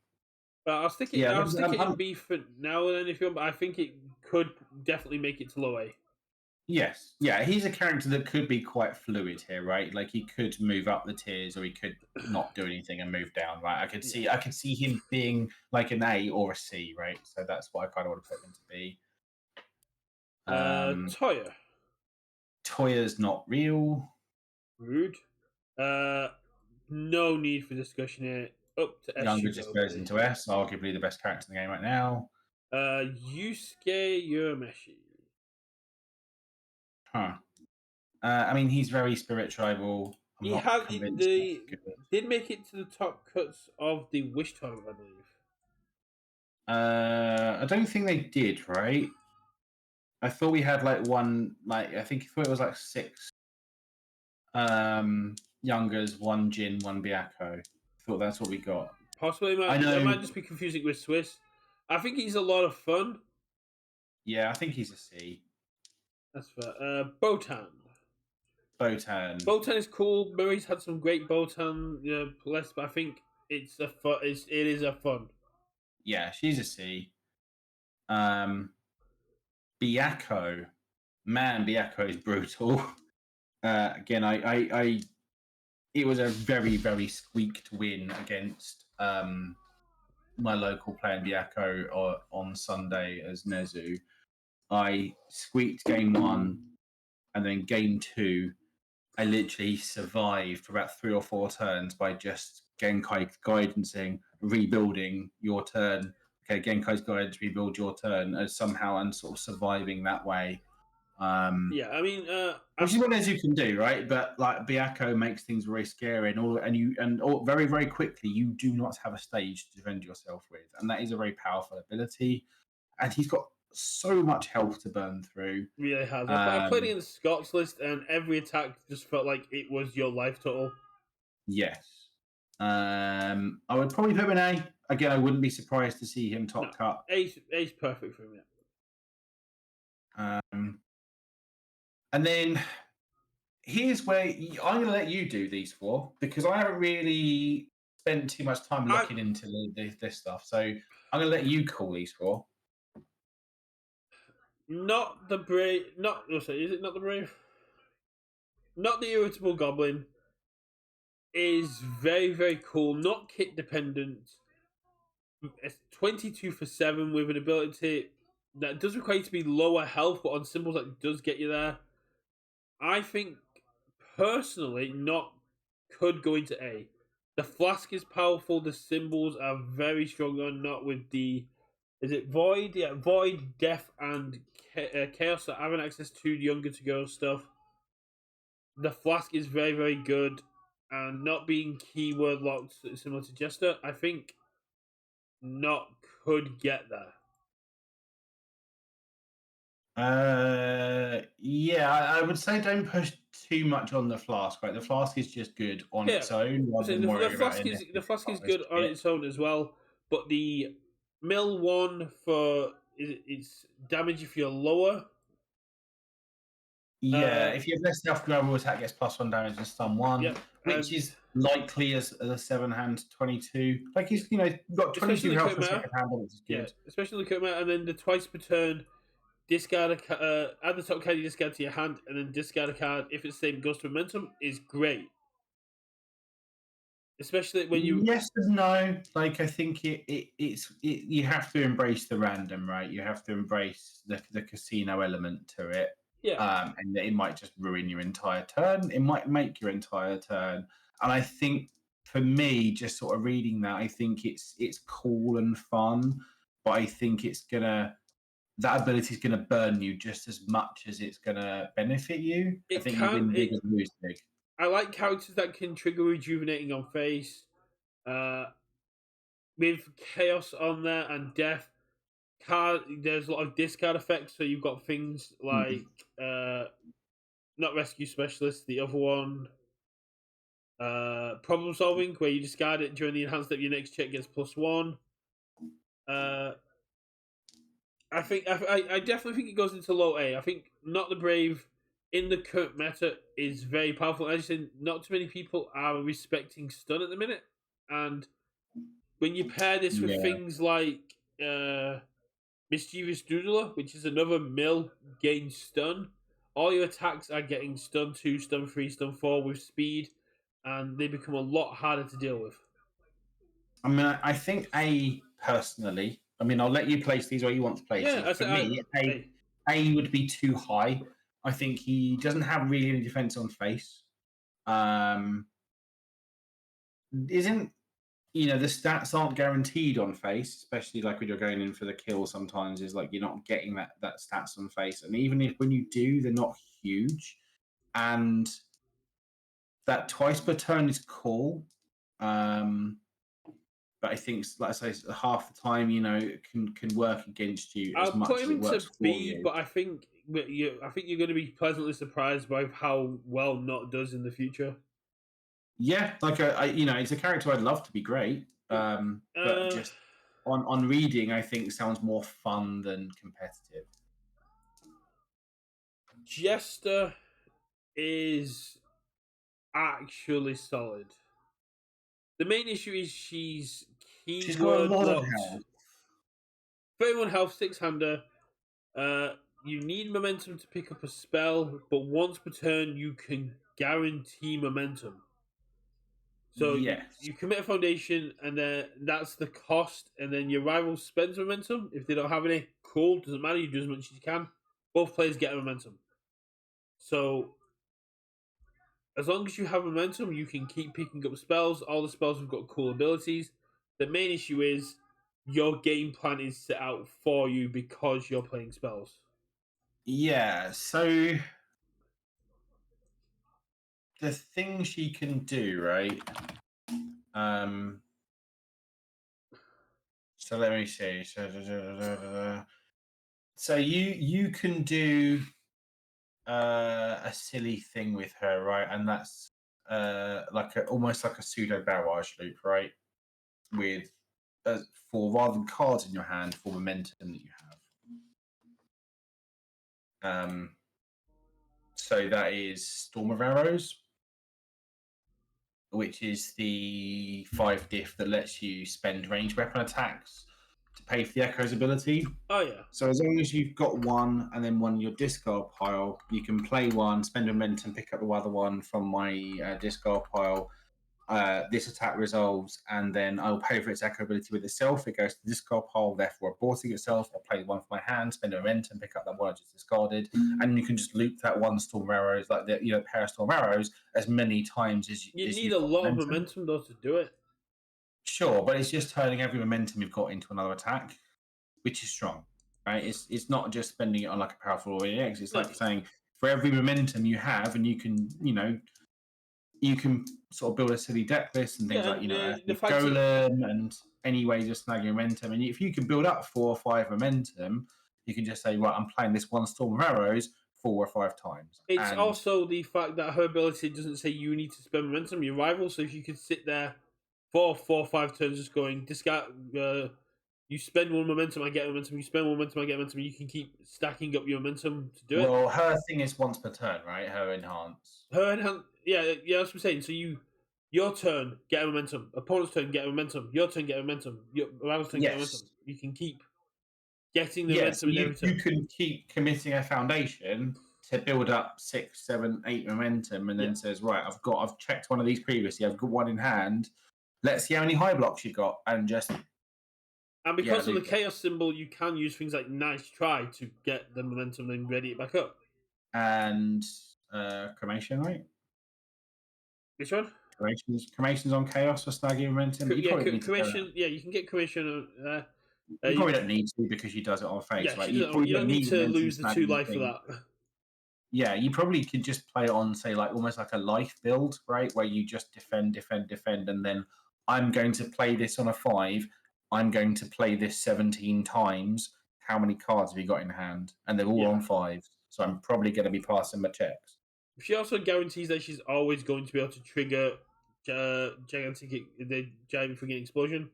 I'll stick it. I'll stick it in B for now. And then if you want, but I think it could definitely make it to low A. Yes, he's a character that could be quite fluid here, right? Like he could move up the tiers, or he could not do anything and move down, right? I could see him being like an A or a C, right? So that's why I kind of want to put him into B. Toya. Toya's not real. Rude. No need for discussion here. Up to S. Younger just goes into S, arguably the best character in the game right now. Yusuke Urameshi. Huh. I mean, he's very spirit tribal. Did make it to the top cuts of the Wish Tournament, I believe. I don't think they did, right? I thought we had like one, I thought it was like 6 Youngers, 1 Jin, 1 Byakko. I thought that's what we got. Possibly, I might just be confusing with Swiss. I think he's a lot of fun. Yeah, I think he's a C. That's fair. Botan. Botan is cool. Murray's had some great Botan plays, but I think it is a fun. Yeah, she's a C. Byakko. Man, Byakko is brutal. Again, it was a very, very squeaked win against my local player Byakko on Sunday as Nezu. I squeaked game 1, and then game 2, I literally survived for about 3 or 4 turns by just Genkai guidancing, rebuilding your turn. Okay, Genkai's guidance, rebuild your turn, and somehow and sort of surviving that way. Yeah, I mean, which is what Nezu can do, right? But like Byakko makes things very scary, and very very quickly you do not have a stage to defend yourself with, and that is a very powerful ability. And he's got so much health to burn through. Really has. I played against Scott's list, and every attack just felt like it was your life total. Yes. I would probably put him in A. Again, I wouldn't be surprised to see him top cut. A's perfect for him, yeah. And then here's where I'm going to let you do these 4 because I haven't really spent too much time looking into this stuff. So I'm going to let you call these 4. Not the brave. Is it not the brave? Not the irritable goblin. Is very very cool. Not kit dependent. It's 22 for 7 with an ability that does require you to be lower health, but on symbols that does get you there. I think personally, not could go into A. The flask is powerful. The symbols are very strong. On not with the. Is it Void? Yeah, Void, Death, and Chaos that having access to the younger to go stuff. The flask is very, very good, and not being keyword locked similar to Jester, I think not could get there. Yeah, I would say don't push too much on the flask. Right, the flask is just good on its own. The flask is good on its own as well, but the mill one for it's damage if you're lower. Yeah, if you have less health, global attack gets +1 damage and stun 1, which is likely as a 7-hand 22. Like he's got 22 health and second hand, which is good. Yeah, especially the Kotma, and then the twice per turn. Discard add the top card you discard to your hand, and then discard a card if it's the same goes to momentum is great. Especially when you yes and no. Like I think it's you have to embrace the random, right? You have to embrace the casino element to it. Yeah. And it might just ruin your entire turn. It might make your entire turn. And I think for me, just sort of reading that, I think it's cool and fun, but I think that ability is going to burn you just as much as it's going to benefit you. I think you win big and lose big. I like characters that can trigger rejuvenating on face. With chaos on there and death, there's a lot of discard effects. So you've got things like not rescue specialist, the other one, problem solving, where you discard it during the enhanced step. Your next check gets +1. I definitely think it goes into low A. I think Not the Brave in the current meta is very powerful. As you said, not too many people are respecting stun at the minute, and when you pair this with things like Mischievous Doodler, which is another mill gain stun, all your attacks are getting stun 2, stun 3, stun 4 with speed, and they become a lot harder to deal with. I mean, I think personally, I mean, I'll let you place these where you want to place these. For me, A would be too high. I think he doesn't have really any defense on face. Isn't the stats aren't guaranteed on face, especially like when you're going in for the kill. Sometimes is like you're not getting that stats on face, and even if when you do, they're not huge. And that twice per turn is cool. But I think, like I say, half the time, can work against you as much as it works for you. But I think you're going to be pleasantly surprised by how well Not does in the future. Yeah, like it's a character I'd love to be great, but just on reading, I think sounds more fun than competitive. Jester is actually solid. The main issue is she's got a lot of health. 31 health, 6-hander. You need momentum to pick up a spell, but once per turn you can guarantee momentum. So you commit a foundation, and then that's the cost, and then your rival spends momentum. If they don't have any, cool, doesn't matter, you do as much as you can. Both players get a momentum. So as long as you have momentum, you can keep picking up spells. All the spells have got cool abilities. The main issue is your game plan is set out for you because you're playing spells. Yeah, so the things she can do, right? So let me see. So you can do a silly thing with her, right? And that's almost like a pseudo barrage loop, right? With for rather than cards in your hand, for momentum that you have. So that is Storm of Arrows, which is the 5 diff that lets you spend range weapon attacks to pay for the Echo's ability. Oh, yeah. So as long as you've got one and then one in your discard pile, you can play one, spend momentum, pick up the other one from my discard pile. This attack resolves, and then I'll pay for its Echo ability with itself. It goes to the discard pile, therefore aborting itself. I'll play one for my hand, spend a momentum, pick up that one I just discarded, and you can just loop that one Storm Arrows, like the pair of Storm Arrows, as many times as you as need a lot of momentum though to do it. Sure, but it's just turning every momentum you've got into another attack, which is strong, right? It's not just spending it on like a powerful EX. It's like saying for every momentum you have, and you can sort of build a silly deck list and things like the golem and any ways of snagging momentum. And if you can build up 4 or 5 momentum, you can just say, right, I'm playing this one Storm of Arrows 4 or 5 times. It's also the fact that her ability doesn't say you need to spend momentum, your rival. So if you could sit there for 4 or 5 turns just going, discard, you spend 1 momentum, I get momentum, you spend 1 momentum, I get momentum, you can keep stacking up your momentum to do it. Well, her thing is once per turn, right? Her enhance. Yeah, that's what I'm saying. So your turn, get a momentum. Opponent's turn, get a momentum. Your turn, get a momentum. Your rival's turn, get a momentum. You can keep getting the momentum in every turn. You can keep committing a foundation to build up 6, 7, 8 momentum, and then says, right, I've checked one of these previously. I've got one in hand. Let's see how many high blocks you got, and just. And because of the chaos symbol, you can use things like nice try to get the momentum and ready it back up. And cremation, right? Which one? Cremation's on chaos for snagging momentum. Cremation. Yeah, you can get cremation. You probably don't need to because she does it on face. Yeah, right? You don't need to lose the 2 life for that. Yeah, you probably could just play it on, say, like almost like a life build, right? Where you just defend, and then I'm going to play this on a 5. I'm going to play this 17 times. How many cards have you got in hand? And they're all on 5s. So I'm probably going to be passing my checks. She also guarantees that she's always going to be able to trigger the giant freaking explosion.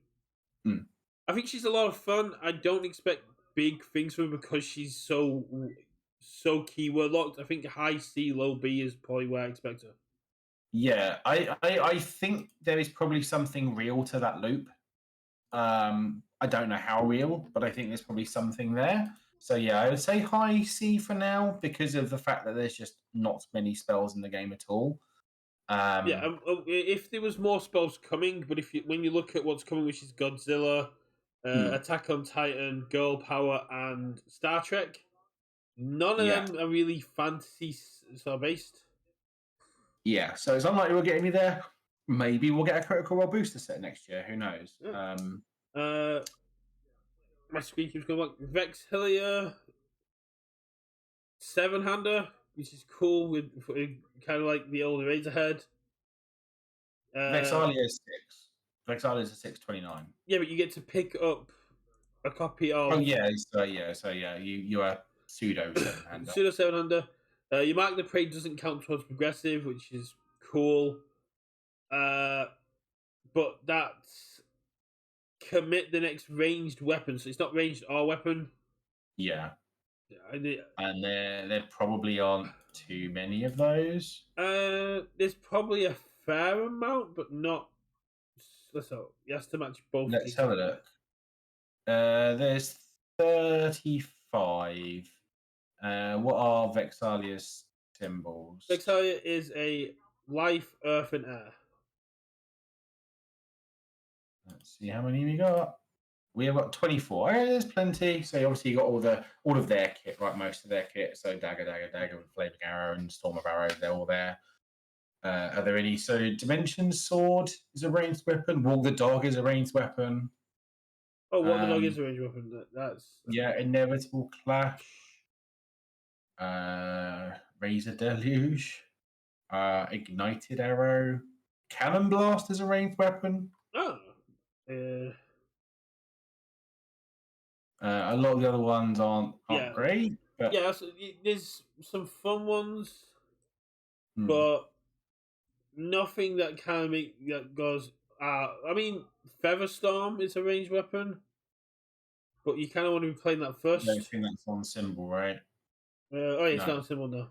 I think she's a lot of fun. I don't expect big things from her because she's so keyword locked. I think high C, low B is probably where I expect her. Yeah, I think there is probably something real to that loop. I don't know how real, but I think there's probably something there. So yeah, I would say high C for now because of the fact that there's just not many spells in the game at all. If there was more spells coming, but when you look at what's coming, which is Godzilla, Attack on Titan, Girl Power, and Star Trek, none of them are really fantasy sort of based. Yeah, so it's unlikely we'll get any there. Maybe we'll get a Critical Role booster set next year. Who knows? My screen keeps going like Vexillia 7-hander, which is cool with kind of like the older Razorhead. Vexillia is 6. Vexillia is a 629. Yeah, but you get to pick up a copy of. Oh yeah, so you are pseudo 7-hander. Pseudo 7-hander. Your Mark the Prey doesn't count towards progressive, which is cool. But that's commit the next ranged weapon, so it's not ranged or weapon. Yeah. And there probably aren't too many of those. There's probably a fair amount, but not. So you have to match both. Let's have a look. There's 35. What are Vexalia's symbols? Vexalia is a life, earth, and air. Let's see how many we got. We have got 24. There's plenty. So obviously you got all of their kit, right? Most of their kit. So dagger with flaming arrow and storm of arrows. They're all there. Are there any? So Dimension Sword is a ranged weapon. Walk the Dog is a ranged weapon. Oh, Walk the Dog is a ranged weapon. That's yeah, Inevitable Clash. Razor Deluge. Ignited Arrow. Cannon Blast is a ranged weapon. Oh. A lot of the other ones aren't great. But... yeah, so there's some fun ones, but nothing that kind of that goes. I mean, Featherstorm is a ranged weapon, but you kind of want to be playing that first. I don't think that's on symbol, right? It's not on symbol now.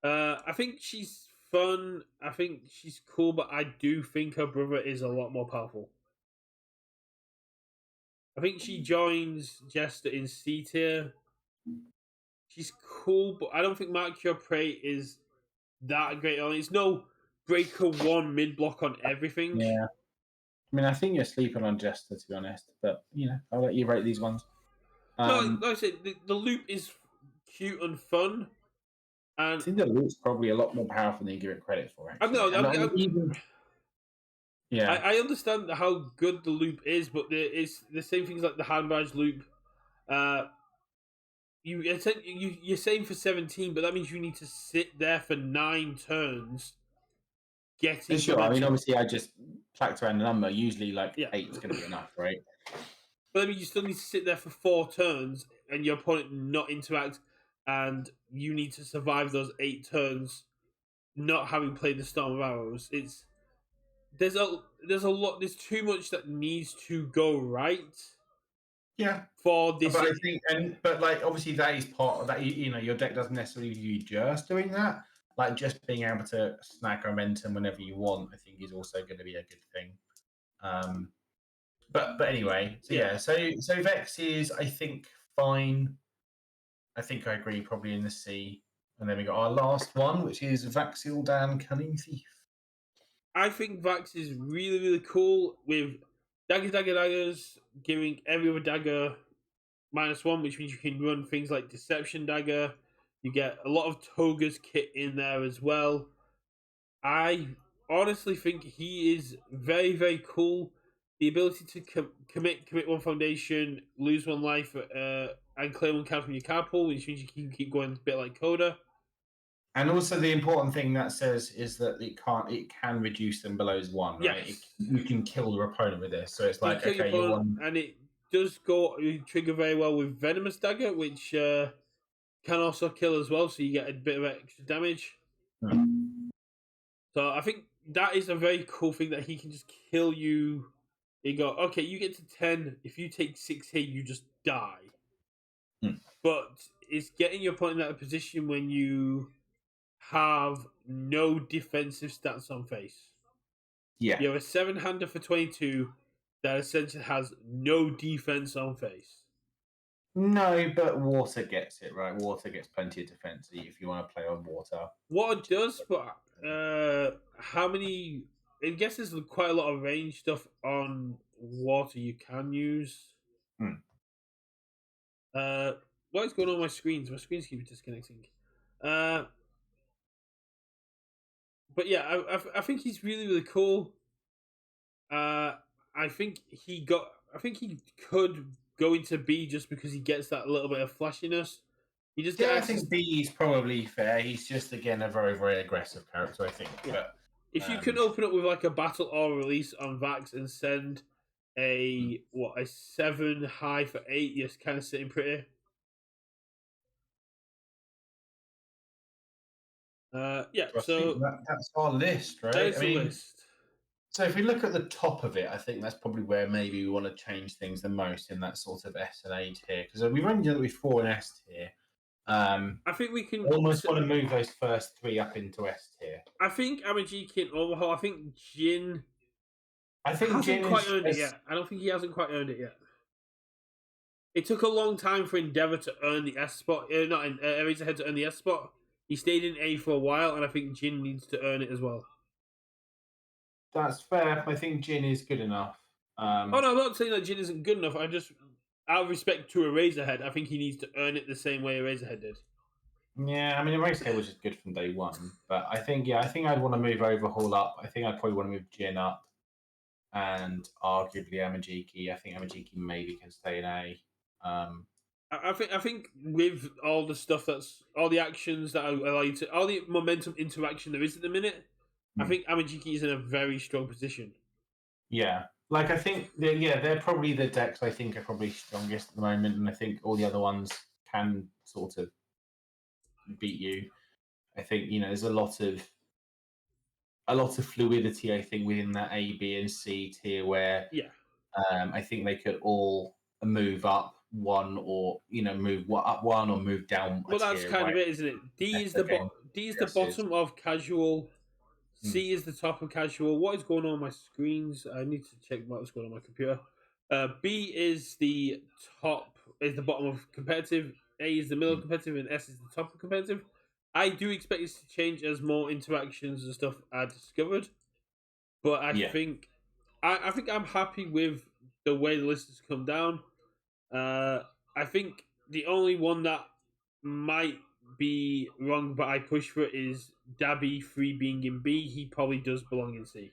I think she's fun. I think she's cool, but I do think her brother is a lot more powerful. I think she joins Jester in C tier. She's cool, but I don't think Mark Your Prey is that great on. It's no Breaker 1 mid block on everything. Yeah. I mean, I think you're sleeping on Jester, to be honest. But, I'll let you rate these ones. No, like I said, the loop is cute and fun. And I think the loop's probably a lot more powerful than you give it credit for, actually. I understand how good the loop is, but there is the same things like the handbag loop. You're saying for 17, but that means you need to sit there for 9 turns. Getting sure. I mean, obviously, I just placked around the number. Usually, 8 is going to be enough, right? But I mean, you still need to sit there for 4 turns, and your opponent not interact, and you need to survive those 8 turns, not having played the Storm of Arrows. There's a lot. There's too much that needs to go right. Yeah. For this, but I think, obviously that is part of that. Your deck doesn't necessarily do just doing that. Like just being able to snag momentum whenever you want, I think is also going to be a good thing. But anyway, so Vex is, I think, fine. I think I agree, probably in the C. And then we got our last one, which is Vaxildan Cunning Thief. I think Vax is really, really cool with daggers, giving every other dagger -1, which means you can run things like Deception Dagger. You get a lot of Toga's kit in there as well. I honestly think he is very, very cool. The ability to commit 1 foundation, lose 1 life, and claim 1 card from your card pool, which means you can keep going a bit like Coda. And also the important thing that says is that it can reduce them below 1, right? Yes. You can kill your opponent with this. So it's like, okay, you won. And it does trigger very well with Venomous Dagger, which can also kill as well, so you get a bit of extra damage. So I think that is a very cool thing that he can just kill you. You go, okay, you get to 10. If you take 6 hit, you just die. But it's getting your opponent in that position when you have no defensive stats on face. Yeah. You have a 7-hander for 22 that essentially has no defense on face. No, but water gets it, right? Water gets plenty of defense if you want to play on water. Water does, but how many... I guess there's quite a lot of range stuff on water you can use. What is going on with my screens? My screens keep disconnecting. But yeah, I think he's really, really cool. I think he could go into B just because he gets that little bit of flashiness. He just I think B is probably fair. He's just, again, a very, very aggressive character, I think. Yeah. But if you can open up with like a battle or release on Vax and send a 7 high for 8, you're kind of sitting pretty. So that's our list, right? That is the list. So if we look at the top of it, I think that's probably where maybe we want to change things the most in that sort of S and A tier, because we've only done it before in S tier. I think we can almost want to move those first 3 up into S tier. I think Amajiki and Overhaul. I think Jin. Jin quite earned it yet. I don't think he hasn't quite earned it yet. It took a long time for Endeavor to earn the S spot. Not Eraserhead to earn the S spot. He stayed in A for a while, and I think Jin needs to earn it as well. That's fair. I think Jin is good enough. No, I'm not saying that Jin isn't good enough. I just, out of respect to Eraserhead, I think he needs to earn it the same way Eraserhead did. Yeah, I mean, the race day was just good from day one, but I think I'd want to move Overhaul up. I think I'd probably want to move Jin up, and arguably Amajiki. I think Amajiki maybe can stay in A. I think with all the stuff all the actions that allow you to, all the momentum interaction there is at the minute, I think Amajiki is in a very strong position. Yeah, like I think they're probably the decks I think are probably strongest at the moment, and I think all the other ones can sort of beat you. I think there's a lot of fluidity. I think within that A, B, and C tier where I think they could all move up one, or move up one or move down. Well, that's kind of it, isn't it? D is the bottom of casual. C is the top of casual. What is going on my screens? I need to check what's going on my computer. B is the bottom of competitive. A is the middle of competitive, and S is the top of competitive. I do expect this to change as more interactions and stuff are discovered, but I think I'm happy with the way the list has come down. I think the only one that might be wrong, but I push for it, is Dabi free being in B. He probably does belong in C.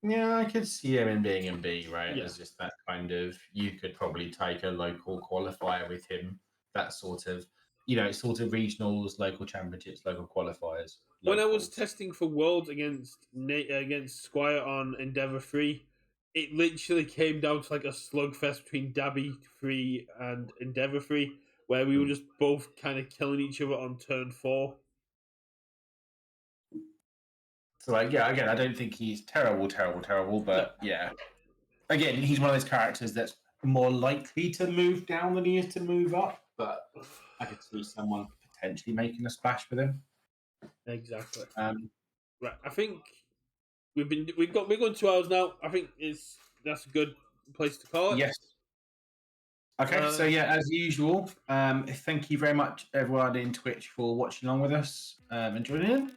Yeah, I could see him in being in B, right? Yeah. As just that kind of, you could probably take a local qualifier with him. That sort of, sort of regionals, local championships, local qualifiers. When I was testing for Worlds against Squire on Endeavor 3, it literally came down to like a slugfest between Dabi 3 and Endeavor 3, where we were just both kind of killing each other on turn 4. So, again, I don't think he's terrible, but again, he's one of those characters that's more likely to move down than he is to move up, but I could see someone potentially making a splash with him. Exactly. Right, I think we're going 2 hours now. I think that's a good place to call it. Yes. Okay, so as usual, thank you very much everyone in Twitch for watching along with us and joining in.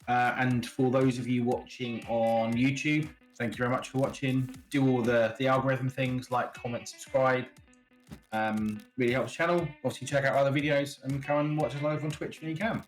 And for those of you watching on YouTube, thank you very much for watching. Do all the algorithm things, like, comment, subscribe. Really helps the channel. Obviously, check out other videos and come and watch us live on Twitch when you can.